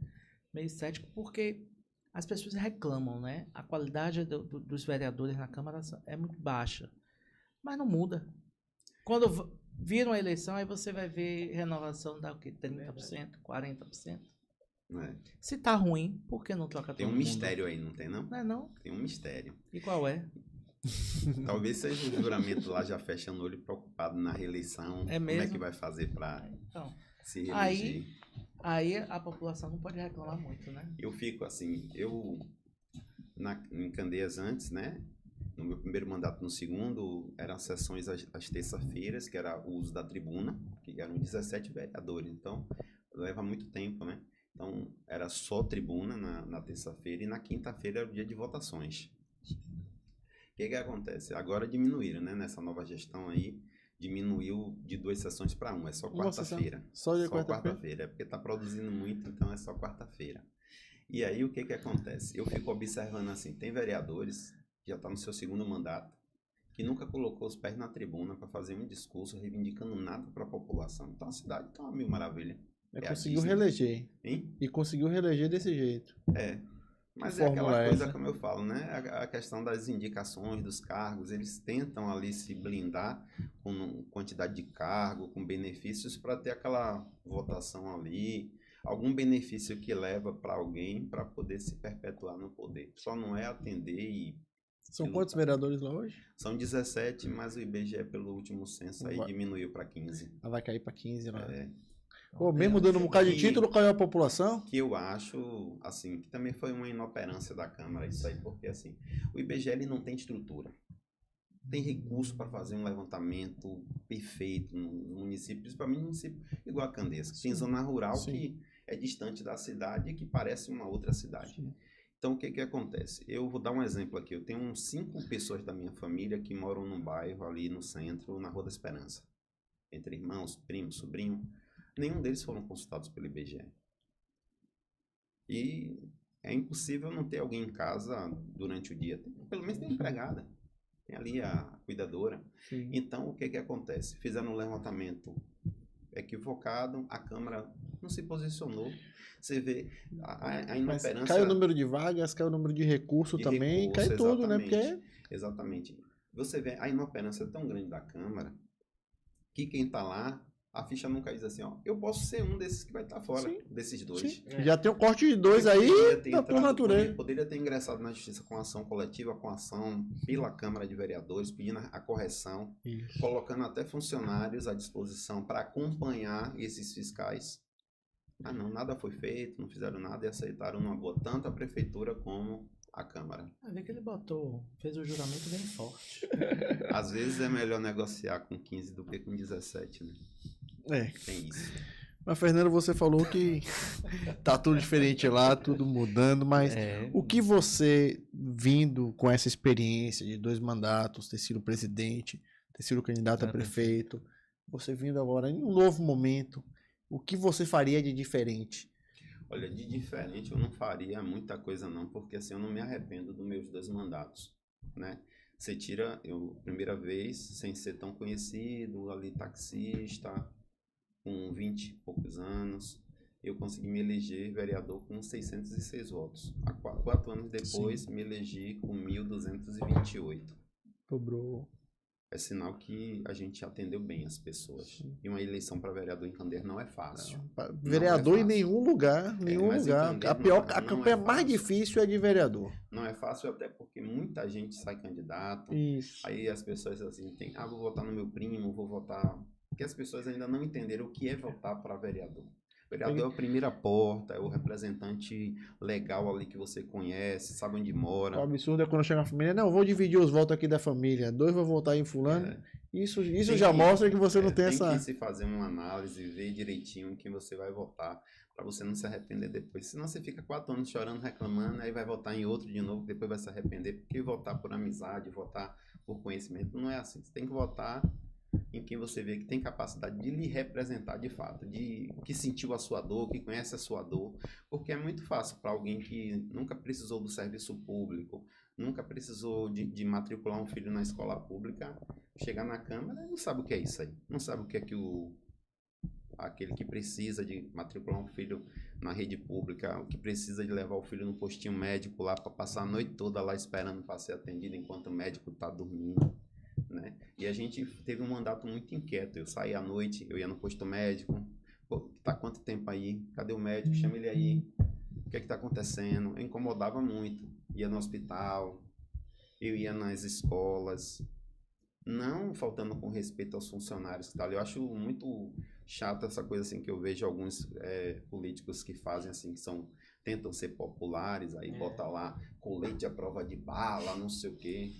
meio cético, porque as pessoas reclamam, né? A qualidade dos vereadores na Câmara é muito baixa. Mas não muda. Quando vira uma eleição, aí você vai ver renovação da o quê? 30%, 40%. né? Se tá ruim, por que não troca todo Tem um mundo? mistério aí, não tem não? Não é não? Tem um mistério. E qual é? Talvez seja o juramento lá já fechando o olho preocupado na reeleição. É Como é mesmo? que vai fazer para Então, se reeleger? aí a população não pode reclamar muito, né? Eu fico assim, em Candeias antes, né? No meu primeiro mandato, no segundo, eram sessões às terças-feiras, que era o uso da tribuna, que eram 17 vereadores. Então, leva muito tempo, né? Então, era só tribuna na terça-feira e na quinta-feira era o dia de votações. O que acontece? Agora diminuíram, né? Nessa nova gestão aí, diminuiu de 2 sessões para 1. É só Uma sessão. quarta-feira. Só de quarta-feira? É porque tá produzindo muito, então é só quarta-feira. E aí o que acontece? Eu fico observando assim, tem vereadores que já tá no seu segundo mandato, que nunca colocou os pés na tribuna para fazer um discurso reivindicando nada para a população. Então a cidade tá uma mil maravilha. Conseguiu Disney. reeleger. Hein? E conseguiu reeleger desse jeito. É. Mas Que é aquela fórmula é coisa, essa? como eu falo, né? A questão das indicações, dos cargos, eles tentam ali se blindar com quantidade de cargo, com benefícios para ter aquela votação ali, algum benefício que leva para alguém para poder se perpetuar no poder. Só não é atender e... São quantos vereadores lá hoje? São 17, mas o IBGE, pelo último censo, aí Vai. diminuiu para 15. Ela vai cair para 15 lá. É. Pô, mesmo dando um bocado de E- título, caiu a população? Que eu acho, assim, que também foi uma inoperância da Câmara isso aí, porque, assim, o IBGE ele não tem estrutura. Tem recurso para fazer um levantamento perfeito no município, principalmente no município igual a Candeias, que tem zona rural Sim. que é distante da cidade e que parece uma outra cidade. Sim. Então, o que acontece? Eu vou dar um exemplo aqui. Eu tenho uns 5 pessoas da minha família que moram num bairro ali no centro, na Rua da Esperança. Entre irmãos, primos, sobrinho. nenhum deles foram consultados pelo IBGE. E é impossível não ter alguém em casa durante o dia. Pelo menos tem empregada. Tem ali a cuidadora. Sim. Então, o que que acontece? Fizeram um levantamento equivocado, a Câmara não se posicionou. Você vê a Mas inoperância... cai o número de vagas, cai o número de recurso de também, recurso, cai tudo, né? exatamente. Porque Exatamente. Você vê a inoperância tão grande da Câmara que quem está lá, a ficha nunca diz assim, ó, eu posso ser um desses que vai estar fora, Sim. desses dois. sim, É. já tem um corte de 2 aí Poderia ter da por entrado, natureza. poderia ter ingressado na justiça com ação coletiva, com ação pela Câmara de Vereadores, pedindo a correção, Isso. colocando até funcionários à disposição para acompanhar esses fiscais. Ah, não, nada foi feito, não fizeram nada e aceitaram numa boa, tanto a prefeitura como a Câmara. Vai ver que ele fez o juramento bem forte. Às vezes é melhor negociar com 15 do que com 17, né? É. Tem isso. Mas, Fernando, você falou que tá tudo diferente lá, tudo mudando, mas o que você, vindo com essa experiência de 2 mandatos, ter sido presidente, ter sido candidato a prefeito, você vindo agora em um novo momento, o que você faria de diferente? Olha, de diferente eu não faria muita coisa não, porque assim eu não me arrependo dos meus 2 mandatos, né? Você tira, eu, primeira vez, sem ser tão conhecido, ali taxista, com 20 e poucos anos, eu consegui me eleger vereador com 606 votos. 4 anos depois, me elegi com 1.228. Dobrou. É sinal que a gente atendeu bem as pessoas. Sim. E uma eleição para vereador em Candeia não é fácil. Vereador Não é em fácil. nenhum lugar, nenhum mas em lugar. Candeia A não campanha é mais fácil. difícil é de vereador. Não é fácil até porque muita gente sai candidato. Isso. Aí as pessoas assim, vou votar no meu primo, vou votar... Porque as pessoas ainda não entenderam o que é votar para vereador. Vereador é a primeira porta, é o representante legal ali que você conhece, sabe onde O mora. absurdo é quando chega a família, não, eu vou dividir os votos aqui da família, 2 vou votar em fulano. É. Isso Tem já que- mostra que você não tem Tem essa... que se fazer uma análise, ver direitinho quem você vai votar, para você não se arrepender depois. Senão você fica 4 anos chorando, reclamando, aí vai votar em outro de novo, depois vai se arrepender, porque votar por amizade, votar por conhecimento, não é assim. Você tem que votar em quem você vê que tem capacidade de lhe representar de fato, que sentiu a sua dor, que conhece a sua dor, porque é muito fácil para alguém que nunca precisou do serviço público, nunca precisou de matricular um filho na escola pública, chegar na Câmara e não sabe o que é isso aí, não sabe o que é que aquele que precisa de matricular um filho na rede pública, o que precisa de levar o filho no postinho médico lá para passar a noite toda lá esperando para ser atendido enquanto o médico está dormindo. Né? E a gente teve um mandato muito inquieto. Eu saía à noite, eu ia no posto médico. Pô, tá quanto tempo aí? Cadê o médico? Chama ele aí. O que é que tá acontecendo? Eu incomodava muito. Ia no hospital, eu ia nas escolas. Não faltando com respeito aos funcionários que tá ali. Eu acho muito chato essa coisa assim que eu vejo alguns políticos que fazem assim, que tentam ser populares, aí bota lá colete à prova de bala, não sei o quê.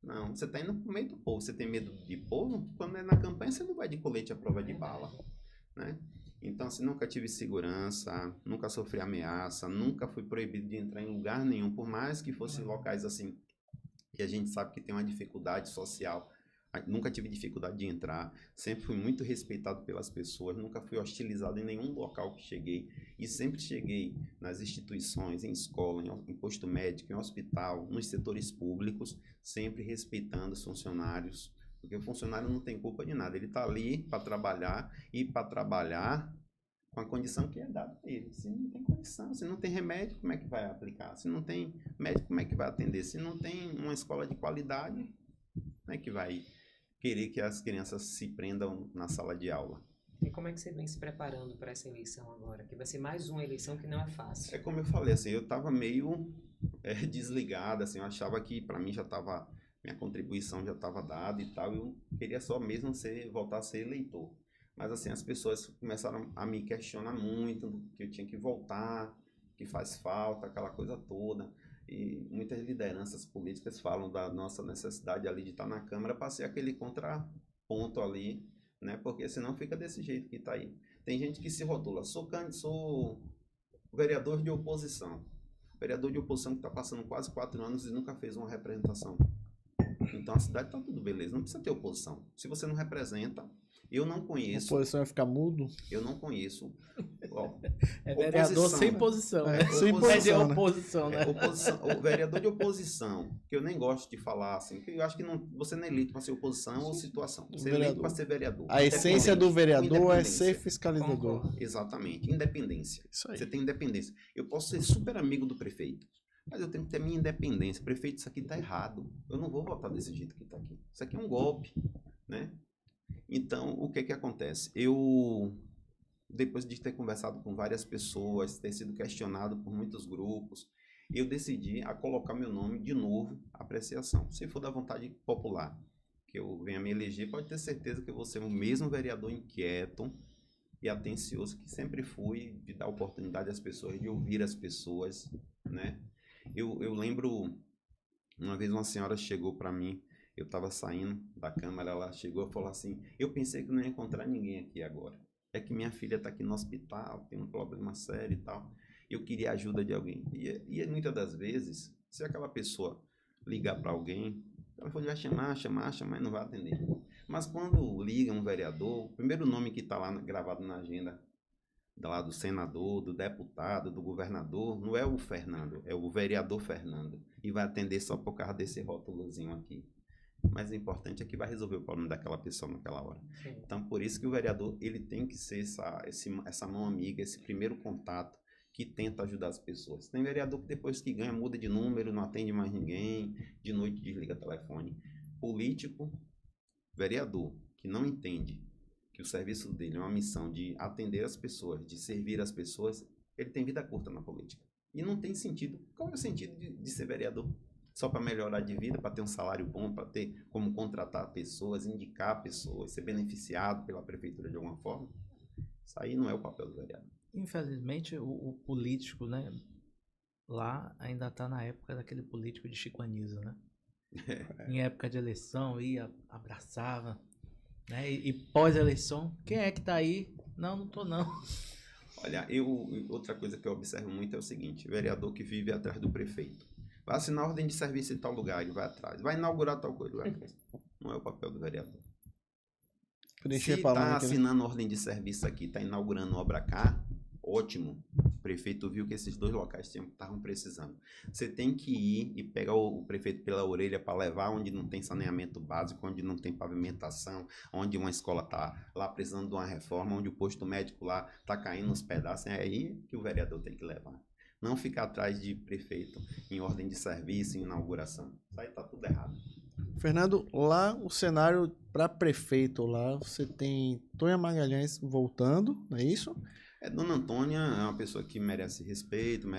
Não, você tá indo pro meio do povo. Você tem medo de povo? Quando é na campanha, você não vai de colete à prova de bala, né? Então, assim, nunca tive segurança, nunca sofri ameaça, nunca fui proibido de entrar em lugar nenhum, por mais que fossem locais, assim, que a gente sabe que tem uma dificuldade social. Nunca tive dificuldade de entrar, sempre fui muito respeitado pelas pessoas, nunca fui hostilizado em nenhum local que cheguei e sempre cheguei nas instituições, em escola, em posto médico, em hospital, nos setores públicos, sempre respeitando os funcionários, porque o funcionário não tem culpa de nada, ele está ali para trabalhar e para trabalhar com a condição que é dada a ele. Se não tem condição, se não tem remédio, como é que vai aplicar? Se não tem médico, como é que vai atender? Se não tem uma escola de qualidade, como é que vai querer que as crianças se prendam na sala de aula? E como é que você vem se preparando para essa eleição agora? Que vai ser mais uma eleição que não é fácil. É como eu falei, assim, eu estava meio desligado, assim, eu achava que para mim já estava, minha contribuição já estava dada e tal, eu queria só mesmo voltar a ser eleitor. Mas assim, as pessoas começaram a me questionar muito, que eu tinha que voltar, que faz falta, aquela coisa toda. E muitas lideranças políticas falam da nossa necessidade ali de estar na Câmara para ser aquele contraponto ali, né? Porque senão fica desse jeito que está aí. Tem gente que se rotula, sou vereador de oposição. Vereador de oposição que está passando quase 4 anos e nunca fez uma representação. Então a cidade está tudo beleza, não precisa ter oposição. Se você não representa Eu não conheço, Oposição vai ficar mudo? eu não conheço. Ó, É vereador oposição, sem né? posição, né? Sem É de posição, né? oposição, né? o vereador de oposição, que eu nem gosto de falar assim, que eu acho que não, você não é eleito para ser oposição ou situação. Você é eleito Vereador. para ser vereador. A essência do vereador é Independência. ser fiscalizador. Concordo. Exatamente, independência. Isso aí. Você tem independência. Eu posso ser super amigo do prefeito, mas eu tenho que ter minha independência. Prefeito, isso aqui tá errado. Eu não vou votar desse jeito que tá aqui. Isso aqui é um golpe, né? Então, o que que acontece? Eu, depois de ter conversado com várias pessoas, ter sido questionado por muitos grupos, eu decidi a colocar meu nome de novo à apreciação. Se for da vontade popular, que eu venha me eleger, pode ter certeza que eu vou ser o mesmo vereador inquieto e atencioso que sempre fui, de dar oportunidade às pessoas, de ouvir as pessoas, né? Eu lembro, uma vez uma senhora chegou para mim, eu estava saindo da Câmara, ela chegou e falou assim, eu pensei que não ia encontrar ninguém aqui agora. É que minha filha está aqui no hospital, tem um problema sério e tal. Eu queria a ajuda de alguém. E muitas das vezes, se aquela pessoa ligar para alguém, ela vai chamar, mas não vai atender. Mas quando liga um vereador, o primeiro nome que está lá gravado na agenda, lá do senador, do deputado, do governador, não é o Fernando, é o vereador Fernando. E vai atender só por causa desse rótulozinho aqui. Mas o importante é que vai resolver o problema daquela pessoa naquela hora. Sim. Então, por isso que o vereador ele tem que ser essa mão amiga, esse primeiro contato que tenta ajudar as pessoas. Tem vereador que depois que ganha muda de número, não atende mais ninguém, de noite desliga o telefone. Político, vereador, que não entende que o serviço dele é uma missão de atender as pessoas, de servir as pessoas, ele tem vida curta na política. E não tem sentido. Qual é o sentido de ser vereador? Só para melhorar de vida, para ter um salário bom, para ter como contratar pessoas, indicar pessoas, ser beneficiado pela prefeitura de alguma forma? Isso aí não é o papel do vereador. Infelizmente, o político, né? Lá ainda tá na época daquele político de Chico Anísio, né? Em época de eleição, ia, abraçava, né? E pós-eleição, quem é que tá aí? Não, não tô não. Olha, outra coisa que eu observo muito é o seguinte, vereador que vive atrás do prefeito. Vai assinar ordem de serviço em tal lugar, ele vai atrás. Vai inaugurar tal coisa, ele vai atrás. Não é o papel do vereador. Se está assinando ordem de serviço aqui, está inaugurando obra cá, ótimo. O prefeito viu que esses dois locais estavam precisando. Você tem que ir e pegar o prefeito pela orelha para levar onde não tem saneamento básico, onde não tem pavimentação, onde uma escola está lá precisando de uma reforma, onde o posto médico lá está caindo nos pedaços. É aí que o vereador tem que levar. Não ficar atrás de prefeito em ordem de serviço, em inauguração. Isso aí está tudo errado. Fernando, lá o cenário para prefeito, lá você tem Tonha Magalhães voltando, não é isso? Dona Antônia é uma pessoa que merece respeito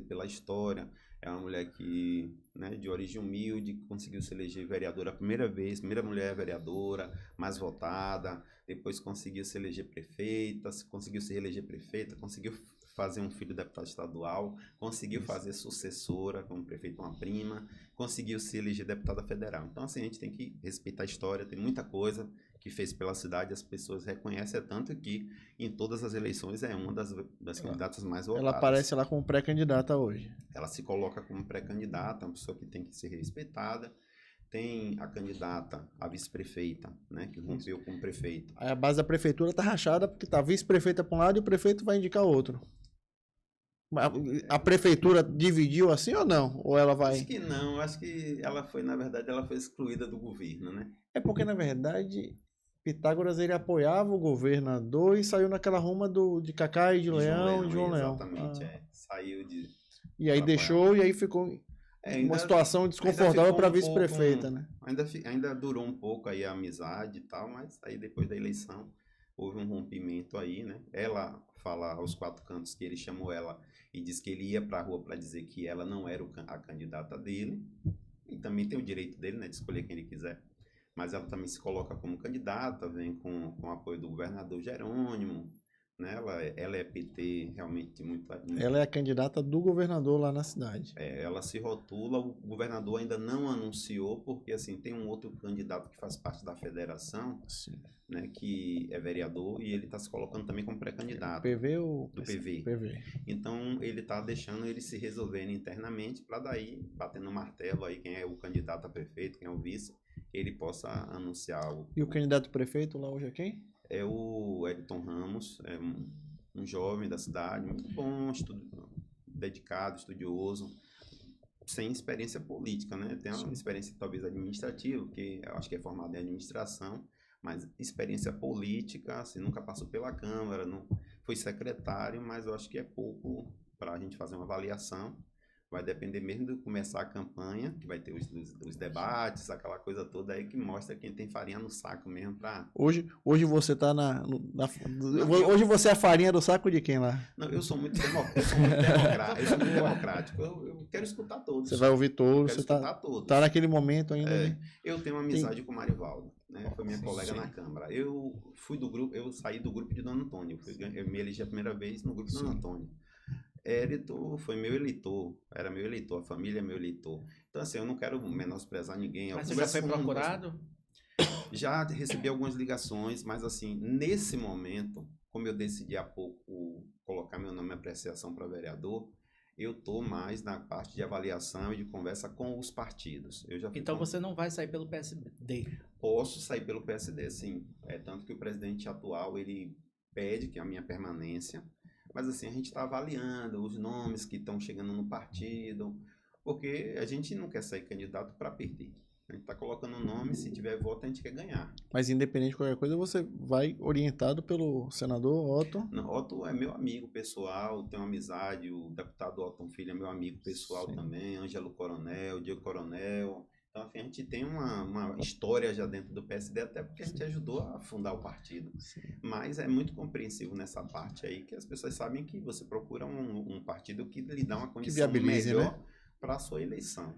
pela história. É uma mulher que, né, de origem humilde, conseguiu se eleger vereadora a primeira vez, primeira mulher vereadora, mais votada, depois conseguiu se eleger prefeita, conseguiu se reeleger prefeita, conseguiu fazer um filho deputado estadual, conseguiu fazer sucessora como prefeito uma prima, conseguiu se eleger deputada federal. Então, assim, a gente tem que respeitar a história, tem muita coisa que fez pela cidade, as pessoas reconhecem, é tanto que em todas as eleições é uma das candidatas mais votadas. Ela aparece lá como pré-candidata hoje. Ela se coloca como pré-candidata, uma pessoa que tem que ser respeitada. Tem a candidata, a vice-prefeita, né, que rompeu com o prefeito. Aí a base da prefeitura tá rachada porque tá a vice-prefeita para um lado e o prefeito vai indicar outro. A prefeitura dividiu assim ou não? Ou ela vai... Acho que não, acho que ela foi, na verdade, ela foi excluída do governo, né? É porque, na verdade, Pitágoras ele apoiava o governador e saiu naquela ruma de Cacá e de Leão, de João Leão. Exatamente, saiu de... E aí deixou, e aí ficou uma situação desconfortável para vice-prefeita, né? Ainda durou um pouco aí a amizade e tal, mas aí depois da eleição houve um rompimento aí, né? Ela fala aos quatro cantos que ele chamou ela e disse que ele ia para a rua para dizer que ela não era a candidata dele, e também tem o direito dele, né, de escolher quem ele quiser, mas ela também se coloca como candidata, vem com o apoio do governador Jerônimo, né? Ela é PT realmente muito... Ela é a candidata do governador lá na cidade. Ela se rotula, o governador ainda não anunciou, porque assim, tem um outro candidato que faz parte da federação, né, que é vereador, e ele está se colocando também como pré-candidato. PV ou... Do PV. Então, ele está deixando eles se resolverem internamente, para daí, batendo o martelo aí, quem é o candidato a prefeito, quem é o vice, ele possa anunciar E o candidato prefeito lá hoje é quem? é o Elton Ramos, é um jovem da cidade, muito bom, dedicado, estudioso, sem experiência política, né? Tem uma experiência talvez administrativa, porque eu acho que é formado em administração, mas experiência política, assim, nunca passou pela Câmara, não foi secretário, mas eu acho que é pouco para a gente fazer uma avaliação. Vai depender mesmo de começar a campanha, que vai ter os debates, aquela coisa toda aí que mostra quem tem farinha no saco mesmo para... Hoje você tá hoje você é a farinha do saco de quem lá? Não, eu sou muito democrático. Eu quero escutar todos. Você vai ouvir todos, você tá naquele momento ainda. Eu tenho uma amizade com o Marivaldo, né? Foi minha colega na Câmara. Eu saí do grupo de Dona Antônio. Eu me elegi a primeira vez no grupo de Dona Antônio. Érito foi meu eleitor, era meu eleitor, a família é meu eleitor. Então, assim, eu não quero menosprezar ninguém. Mas você já foi procurado? Já recebi algumas ligações, mas, assim, nesse momento, como eu decidi há pouco colocar meu nome em apreciação para vereador, eu estou mais na parte de avaliação e de conversa com os partidos. Então você não vai sair pelo PSD? Posso sair pelo PSD, sim. Tanto que o presidente atual, ele pede que a minha permanência. Mas assim, a gente está avaliando os nomes que estão chegando no partido, porque a gente não quer sair candidato para perder. A gente está colocando o nome, se tiver voto, a gente quer ganhar. Mas independente de qualquer coisa, você vai orientado pelo senador Otto? Não, Otto é meu amigo pessoal, tenho amizade, o deputado Otto Filho é meu amigo pessoal também, Ângelo Coronel, Diego Coronel. Então, assim, a gente tem uma história já dentro do PSD, até porque a gente ajudou a fundar o partido. Sim. Mas é muito compreensivo nessa parte aí, que as pessoas sabem que você procura um partido que lhe dá uma condição melhor, né, para a sua eleição.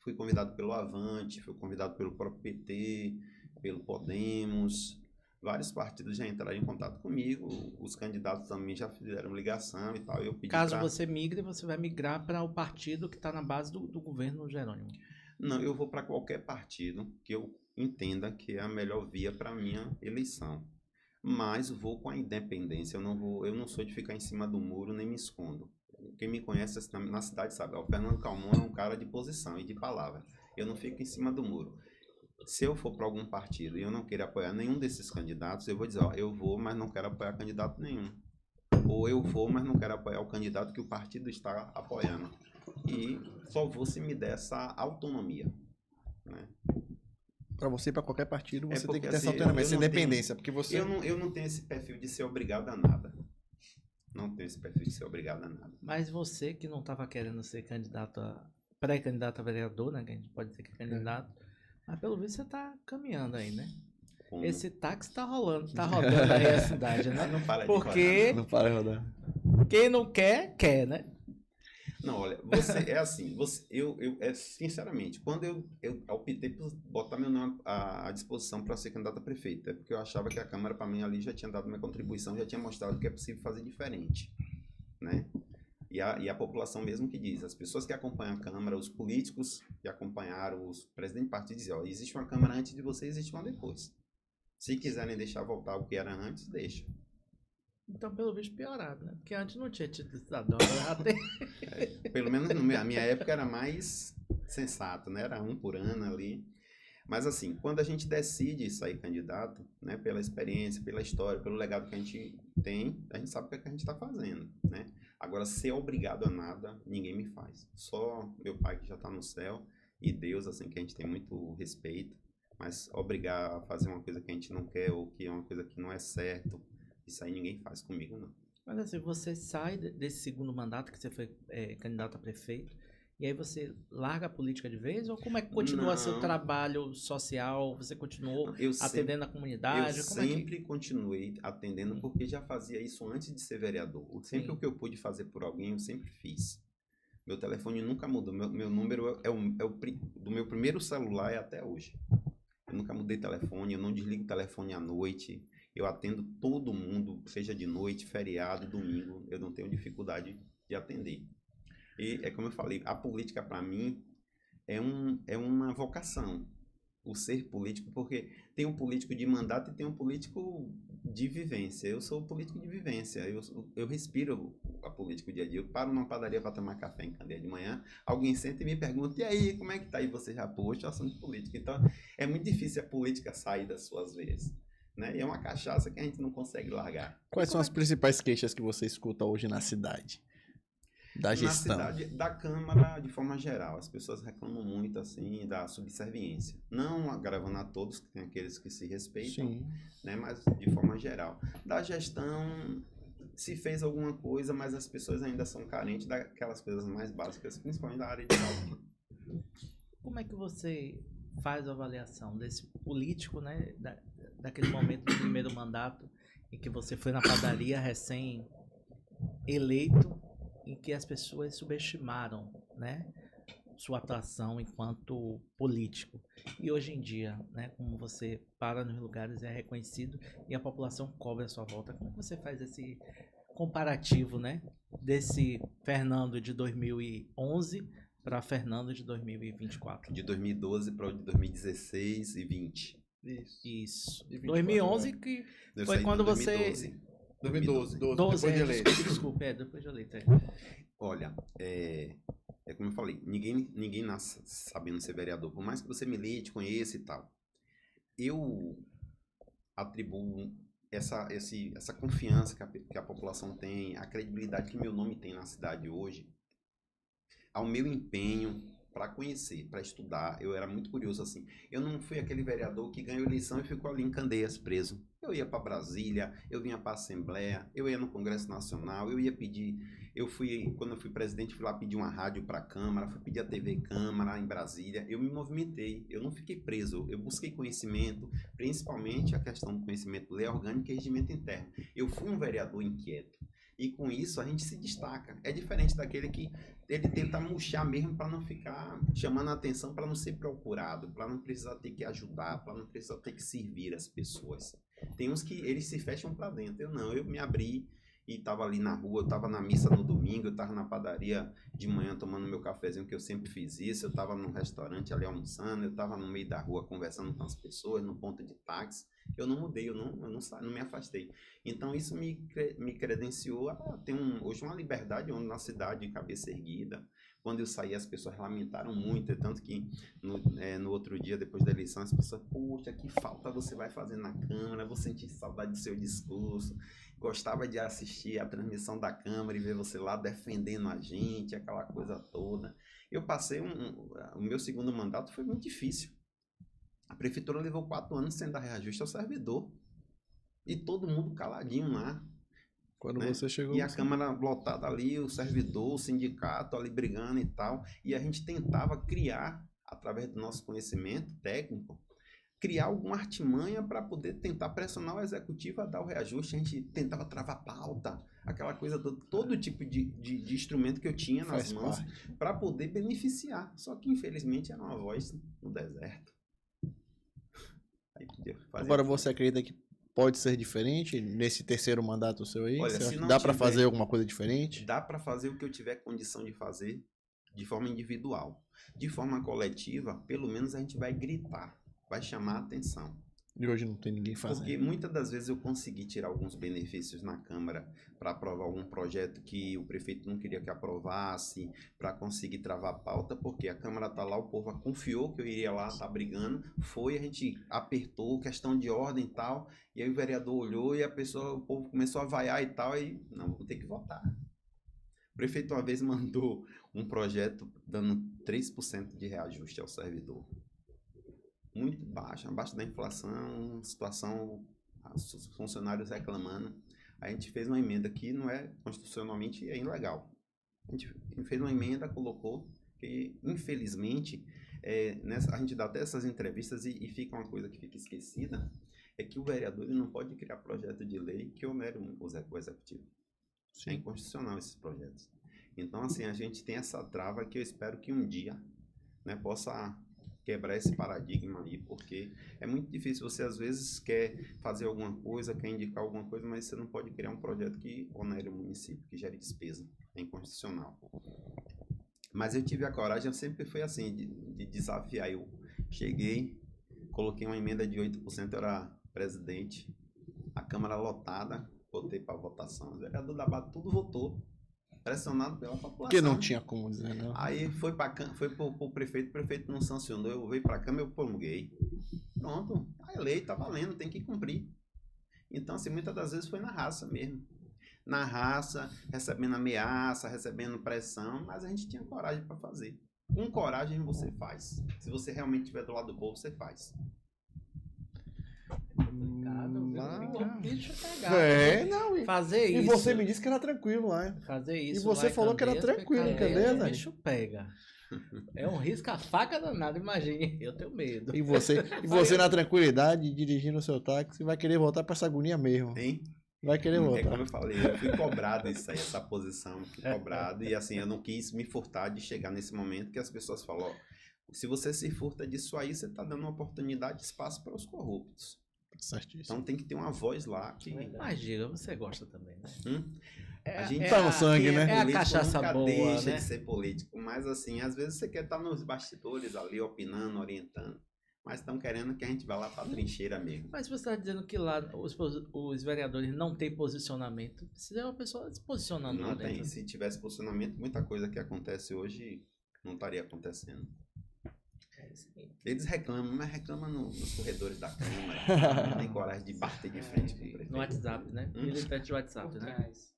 Fui convidado pelo Avante, fui convidado pelo próprio PT, pelo Podemos. Vários partidos já entraram em contato comigo, os candidatos também já fizeram ligação e tal. Eu pedi Caso você migre, você vai migrar para o partido que está na base do governo Jerônimo. Não, eu vou para qualquer partido que eu entenda que é a melhor via para a minha eleição. Mas vou com a independência, eu não sou de ficar em cima do muro, nem me escondo. Quem me conhece na cidade sabe, o Fernando Calmon é um cara de posição e de palavra. Eu não fico em cima do muro. Se eu for para algum partido e eu não querer apoiar nenhum desses candidatos, eu vou dizer, eu vou, mas não quero apoiar candidato nenhum. Ou eu vou, mas não quero apoiar o candidato que o partido está apoiando. E só vou se me der essa autonomia, né? Para você ir para qualquer partido, você tem que ter assim, essa autonomia, essa independência. Porque você... eu não tenho esse perfil de ser obrigado a nada. Não tenho esse perfil de ser obrigado a nada. Mas você que não estava querendo ser pré-candidato a vereador, né? Que a gente pode ser que é candidato. Mas pelo visto você está caminhando aí, né? Como? Esse táxi tá rodando aí a cidade, né? Não para de Porque rodar, não para de rodar. Quem não quer, quer, né? Não, olha, é assim, sinceramente, quando eu optei por botar meu nome à disposição para ser candidato a prefeito, é porque eu achava que a Câmara, para mim, ali já tinha dado minha contribuição, já tinha mostrado que é possível fazer diferente, né? E a população mesmo que diz, as pessoas que acompanham a Câmara, os políticos que acompanharam, os presidentes de partido dizem, existe uma Câmara antes de você, existe uma depois. Se quiserem deixar voltar o que era antes, deixa. Então, pelo visto, piorado, né? Porque antes não tinha título de cidadão, já tem. Pelo menos na minha época era mais sensato, né? Era um por ano ali. Mas assim, quando a gente decide sair candidato, né? Pela experiência, pela história, pelo legado que a gente tem, a gente sabe o que a gente está fazendo, né? Agora, ser obrigado a nada, ninguém me faz. Só meu pai que já está no céu e Deus, assim, que a gente tem muito respeito. Mas obrigar a fazer uma coisa que a gente não quer ou que é uma coisa que não é certo, isso aí ninguém faz comigo, não. Mas assim, você sai desse segundo mandato que você foi candidato a prefeito, e aí você larga a política de vez? Ou como é que continua seu trabalho social? Você continuou atendendo a comunidade? Eu sempre continuei atendendo, porque já fazia isso antes de ser vereador. Sempre o que eu pude fazer por alguém, eu sempre fiz. Meu telefone nunca mudou. Meu número do meu primeiro celular é até hoje. Eu nunca mudei telefone, eu não desligo o telefone à noite. Eu atendo todo mundo, seja de noite, feriado, domingo. Eu não tenho dificuldade de atender. E é como eu falei, a política para mim é uma vocação. O ser político, porque tem um político de mandato e tem um político de vivência. Eu sou político de vivência. Eu respiro a política dia a dia. Eu paro numa padaria para tomar café em Candeia de manhã, alguém senta e me pergunta, e aí, como é que tá? E você já pôs assunto de política. Então, é muito difícil a política sair das suas veias. né? E é uma cachaça que a gente não consegue largar. Quais são as principais queixas que você escuta hoje na cidade? Da gestão. Na cidade, da Câmara, de forma geral, as pessoas reclamam muito, assim, da subserviência. Não agravando a todos, que tem aqueles que se respeitam, Sim. né? Mas de forma geral. Da gestão, se fez alguma coisa, mas as pessoas ainda são carentes daquelas coisas mais básicas, principalmente da área de saúde. Como é que você faz a avaliação desse político, né? Daquele momento do primeiro mandato, em que você foi na padaria recém-eleito, em que as pessoas subestimaram, né, sua atuação enquanto político. E hoje em dia, né, como você para nos lugares, é reconhecido e a população cobra a sua volta. Como você faz esse comparativo, né, desse Fernando de 2011 para Fernando de 2024? De 2012 para o de 2016 e 20. Isso. E 24 2011 agora. que Eu foi saí em quando 2012. 2012, 12, depois de eleito. desculpa, depois de eleito. Olha, é como eu falei, ninguém nasce sabendo ser vereador, por mais que você milite, conheça e tal. Eu atribuo essa confiança que a população tem, a credibilidade que meu nome tem na cidade hoje, ao meu empenho para conhecer, para estudar. Eu era muito curioso assim. Eu não fui aquele vereador que ganhou eleição e ficou ali em Candeias preso. Eu ia para Brasília, eu vinha para a Assembleia, eu ia no Congresso Nacional, quando eu fui presidente, fui lá pedir uma rádio para a Câmara, fui pedir a TV Câmara em Brasília. Eu me movimentei, eu não fiquei preso, eu busquei conhecimento, principalmente a questão do conhecimento lei orgânica e regimento interno. Eu fui um vereador inquieto. E com isso a gente se destaca. É diferente daquele que ele tenta murchar mesmo para não ficar chamando a atenção, para não ser procurado, para não precisar ter que ajudar, para não precisar ter que servir as pessoas. Tem uns que eles se fecham para dentro. Eu não, eu me abri e estava ali na rua, eu estava na missa no domingo, eu estava na padaria de manhã tomando meu cafezinho, que eu sempre fiz isso, eu estava num restaurante ali almoçando, eu estava no meio da rua conversando com as pessoas, no ponto de táxi. Eu não mudei, eu não me afastei. Então isso me credenciou a ter hoje uma liberdade na cidade de cabeça erguida. Quando eu saí, as pessoas lamentaram muito, tanto que no outro dia, depois da eleição, as pessoas, poxa, que falta você vai fazer na Câmara, vou sentir saudade do seu discurso, gostava de assistir a transmissão da Câmara e ver você lá defendendo a gente, aquela coisa toda. Eu passei, o meu segundo mandato foi muito difícil. A prefeitura levou 4 anos sem dar reajuste ao servidor. E todo mundo caladinho lá. Quando né? você chegou... E a Câmara lotada ali, o servidor, o sindicato ali brigando e tal. E a gente tentava criar, através do nosso conhecimento técnico, criar alguma artimanha para poder tentar pressionar o executivo a dar o reajuste. A gente tentava travar pauta, aquela coisa, todo tipo de instrumento que eu tinha nas mãos para poder beneficiar. Só que, infelizmente, era uma voz no deserto. Agora você acredita que pode ser diferente nesse terceiro mandato seu aí? Olha, se não dá para fazer alguma coisa diferente? Dá para fazer o que eu tiver condição de fazer de forma individual. De forma coletiva, pelo menos a gente vai gritar, vai chamar a atenção. E hoje não tem ninguém fazendo. Porque muitas das vezes eu consegui tirar alguns benefícios na Câmara para aprovar algum projeto que o prefeito não queria que aprovasse, para conseguir travar a pauta, porque a Câmara está lá, o povo confiou que eu iria lá estar brigando, a gente apertou, questão de ordem e tal, e aí o vereador olhou e o povo começou a vaiar e tal, e não, vamos ter que votar. O prefeito uma vez mandou um projeto dando 3% de reajuste ao servidor. Muito baixo, abaixo da inflação, situação, os funcionários reclamando. A gente fez uma emenda que não é constitucionalmente é ilegal. A gente fez uma emenda, colocou, que infelizmente, a gente dá até essas entrevistas e fica uma coisa que fica esquecida, é que o vereador ele não pode criar projeto de lei que onere o executivo. Sim. É inconstitucional esses projetos. Então, assim, a gente tem essa trava que eu espero que um dia, né, possa quebrar esse paradigma aí, porque é muito difícil. Você às vezes quer fazer alguma coisa, quer indicar alguma coisa, mas você não pode criar um projeto que onere o município, que gere despesa. É inconstitucional. Mas eu tive a coragem, eu sempre fui assim, de desafiar. Eu cheguei, coloquei uma emenda de 8%, eu era presidente, a Câmara lotada, botei para votação. O vereador da Bata tudo votou. Pressionado pela população. Porque não tinha como dizer, não. Aí foi pro prefeito, o prefeito não sancionou, eu veio pra Câmara, eu promulguei. Pronto, tá eleito, tá valendo, tem que cumprir. Então, assim, muitas das vezes foi na raça mesmo. Na raça, recebendo ameaça, recebendo pressão, mas a gente tinha coragem para fazer. Com coragem você faz. Se você realmente estiver do lado do povo, você faz. Complicado, viu? O bicho pegado. Não. Fazer E isso. você me disse que era tranquilo lá. Fazer isso. E você lá em falou que era Candeias, tranquilo em porque Candeias, o né? bicho pega. É um risco a faca danada, imagine. Eu tenho medo. E você na tranquilidade, dirigindo o seu táxi, vai querer voltar pra essa agonia mesmo. Hein? Vai querer É voltar. como eu falei, eu fui cobrado isso aí, essa posição, fui cobrado. E assim, eu não quis me furtar de chegar nesse momento que as pessoas falam, ó, se você se furta disso aí, você tá dando uma oportunidade, espaço para os corruptos. Certíssimo. Então tem que ter uma voz lá que... Mas diga, você gosta também, né? A gente tá no sangue, quem né? É a político cachaça nunca boa, deixa né? de ser político, mas assim, às vezes você quer estar nos bastidores ali, opinando, orientando, mas estão querendo que a gente vá lá pra trincheira mesmo. Mas você está dizendo que lá os vereadores não têm posicionamento. Precisa uma pessoa se posicionando lá Não tem. dentro. Se tivesse posicionamento, muita coisa que acontece hoje não estaria acontecendo. É isso aí. Eles reclamam, mas reclamam nos corredores da Câmara. Não tem coragem de bater de frente com o prefeito. No WhatsApp, né? Militante de WhatsApp, Por né? trás.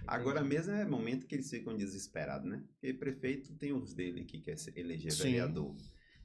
Agora mesmo é momento que eles ficam desesperados, né? Porque prefeito tem os dele que quer eleger Sim. vereador.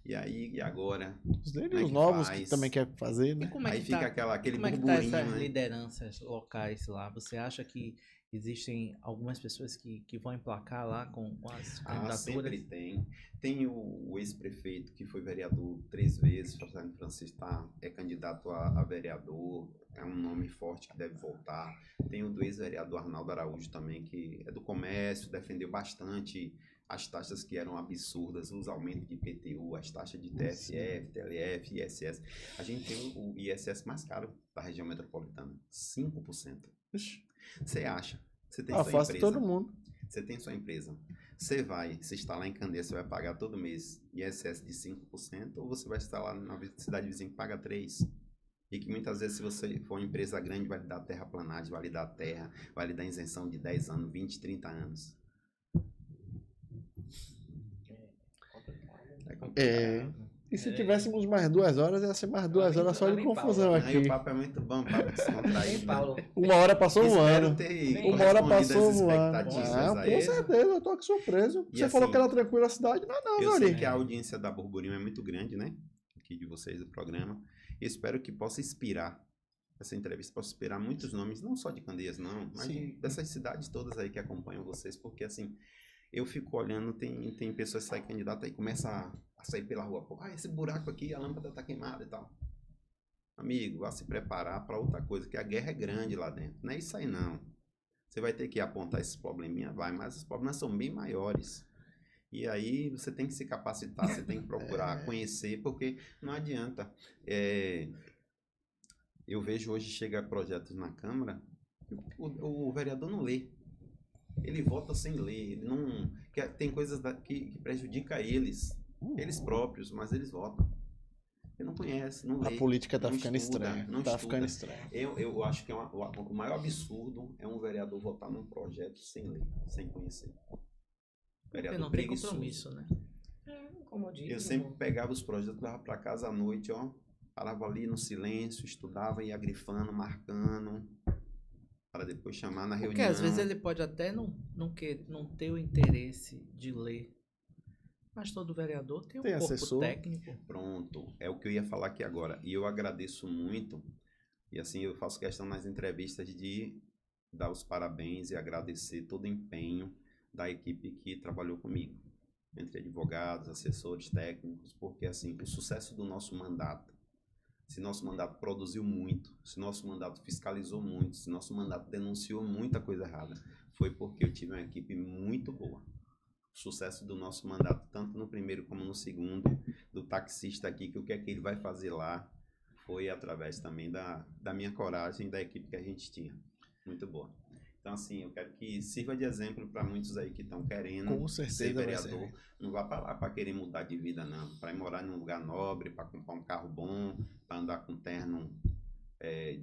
E aí, e agora? Os dele Como é e os que novos faz? que também quer fazer, E né? como é Aí que fica tá, aquele como é que tá burburinho, essas né? lideranças locais lá? Você acha que existem algumas pessoas que vão emplacar lá com as Ah, candidaturas? sempre tem. Tem o ex-prefeito que foi vereador 3 vezes, Fernando Francisco é candidato a vereador, é um nome forte que deve voltar. Tem o do ex-vereador Arnaldo Araújo também, que é do comércio, defendeu bastante as taxas que eram absurdas, os aumentos de IPTU, as taxas de TFF, TLF, ISS. A gente tem o ISS mais caro da região metropolitana, 5%. Ixi, Você acha? Você tem tá sua fácil empresa. todo mundo. Você tem sua empresa. Você vai se instalar em Candeias, você vai pagar todo mês ISS de 5%, ou você vai instalar na cidade vizinha que paga 3%. E que muitas vezes, se você for uma empresa grande, vai lhe dar terraplanagem, vai lhe dar terra, vai lhe dar isenção de 10 anos, 20, 30 anos. É complicado. E se tivéssemos mais 2 horas, ia ser mais 2 horas só de Vem confusão Paulo. Não, e aqui. o papo é muito bom, papo descontraído. Vem, Paulo. Uma hora passou Espero voando. ter Uma hora correspondido passou às voando. expectativas Ah, aí. com certeza, eu tô aqui surpreso. E Você assim, falou que era tranquila a cidade, não, Eu sei Zori. que a audiência da Burburinho é muito grande, né? Aqui de vocês do programa. Eu espero que possa inspirar, essa entrevista possa inspirar muitos nomes, não só de Candeias, não, mas dessas cidades todas aí que acompanham vocês, porque assim, eu fico olhando, tem pessoas que saem candidatas e começam a sair pela rua. Pô, esse buraco aqui, a lâmpada tá queimada e tal. Amigo, vá se preparar para outra coisa, que a guerra é grande lá dentro. Não é isso aí, não. Você vai ter que apontar esses probleminha, vai, mas os problemas são bem maiores. E aí você tem que se capacitar, você tem que procurar conhecer, porque não adianta. Eu vejo hoje chegar projetos na Câmara, o vereador não lê. Ele vota sem ler, ele não, tem coisas que prejudicam eles próprios, mas eles votam. Ele não conhece, não lê. A política tá não ficando estuda, estranha. não Tá estuda. ficando estranha. Eu acho que o maior absurdo é um vereador votar num projeto sem ler, sem conhecer. Porque Vereador não tem preguiçoso. compromisso, né? Comodismo. Eu sempre pegava os projetos, levava para casa à noite, ó, parava ali no silêncio, estudava, ia grifando, marcando, para depois chamar na reunião. Porque às vezes ele pode até não ter o interesse de ler. Mas todo vereador tem um Tem corpo assessor. técnico. Pronto, é o que eu ia falar aqui agora. E eu agradeço muito, e assim eu faço questão nas entrevistas de dar os parabéns e agradecer todo o empenho da equipe que trabalhou comigo, entre advogados, assessores técnicos, porque assim, o sucesso do nosso mandato, se nosso mandato produziu muito, se nosso mandato fiscalizou muito, se nosso mandato denunciou muita coisa errada, foi porque eu tive uma equipe muito boa. O sucesso do nosso mandato, tanto no primeiro como no segundo, do taxista aqui, que o que é que ele vai fazer lá, foi através também da minha coragem e da equipe que a gente tinha. Muito boa. Então, assim, eu quero que sirva de exemplo para muitos aí que estão querendo Com certeza ser vai vereador. servir. Não vá para lá para querer mudar de vida, não. Para ir morar num lugar nobre, para comprar um carro bom, para andar com terno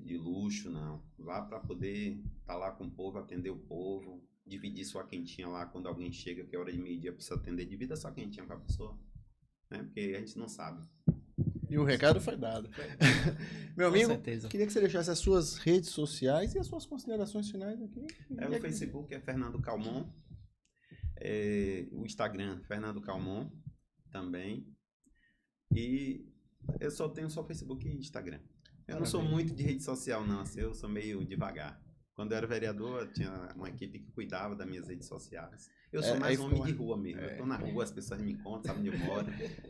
de luxo, não. Vá para poder estar lá com o povo, atender o povo, dividir sua quentinha lá quando alguém chega, que é hora de meio-dia, precisa atender, divida sua quentinha com a pessoa. Né? Porque a gente não sabe. E o recado foi dado. Meu Com amigo, certeza. queria que você deixasse as suas redes sociais e as suas considerações finais aqui. O Facebook é Fernando Calmon. O Instagram, Fernando Calmon, também. E eu só tenho só Facebook e Instagram. Eu não sou muito de rede social, não. Assim, eu sou meio devagar. Quando eu era vereador, eu tinha uma equipe que cuidava das minhas redes sociais. Eu sou mais homem de rua mesmo. Eu tô na rua, as pessoas me contam, sabem onde eu moro.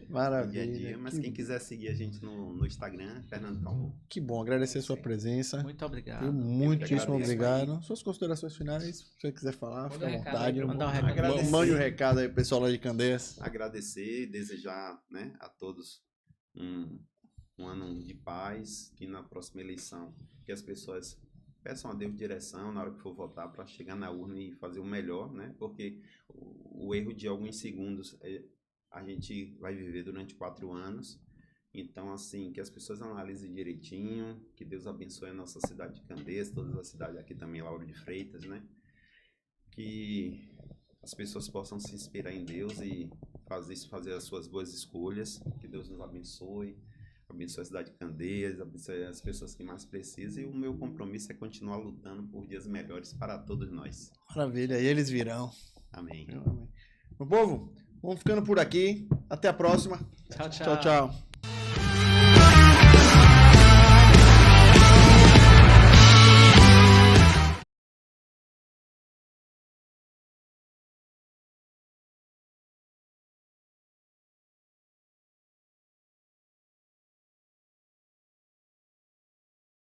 Maravilha. No dia a dia. Mas quem quiser seguir a gente no Instagram, Fernando Calmon. Que bom, agradecer a sua presença. Muito obrigado. Muitíssimo agradeço obrigado. Suas considerações finais, se você quiser falar, fica à recado vontade. aí, mandar um recado. Agradecer. Mande um recado aí, pessoal lá de Candeias. Agradecer, desejar, né, a todos um ano de paz, que na próxima eleição que as pessoas peçam a Deus direção na hora que for votar para chegar na urna e fazer o melhor, né? Porque o erro de alguns segundos a gente vai viver durante 4 anos. Então, assim, que as pessoas analisem direitinho, que Deus abençoe a nossa cidade de Candeias, todas as cidades aqui também, Lauro de Freitas, né? Que as pessoas possam se inspirar em Deus e fazer as suas boas escolhas, que Deus nos abençoe a cidade de Candeias, abençoe as pessoas que mais precisam, e o meu compromisso é continuar lutando por dias melhores para todos nós. Maravilha, e eles virão. Amém. Meu povo, vamos ficando por aqui. Até a próxima. Tchau, tchau. Tchau, tchau.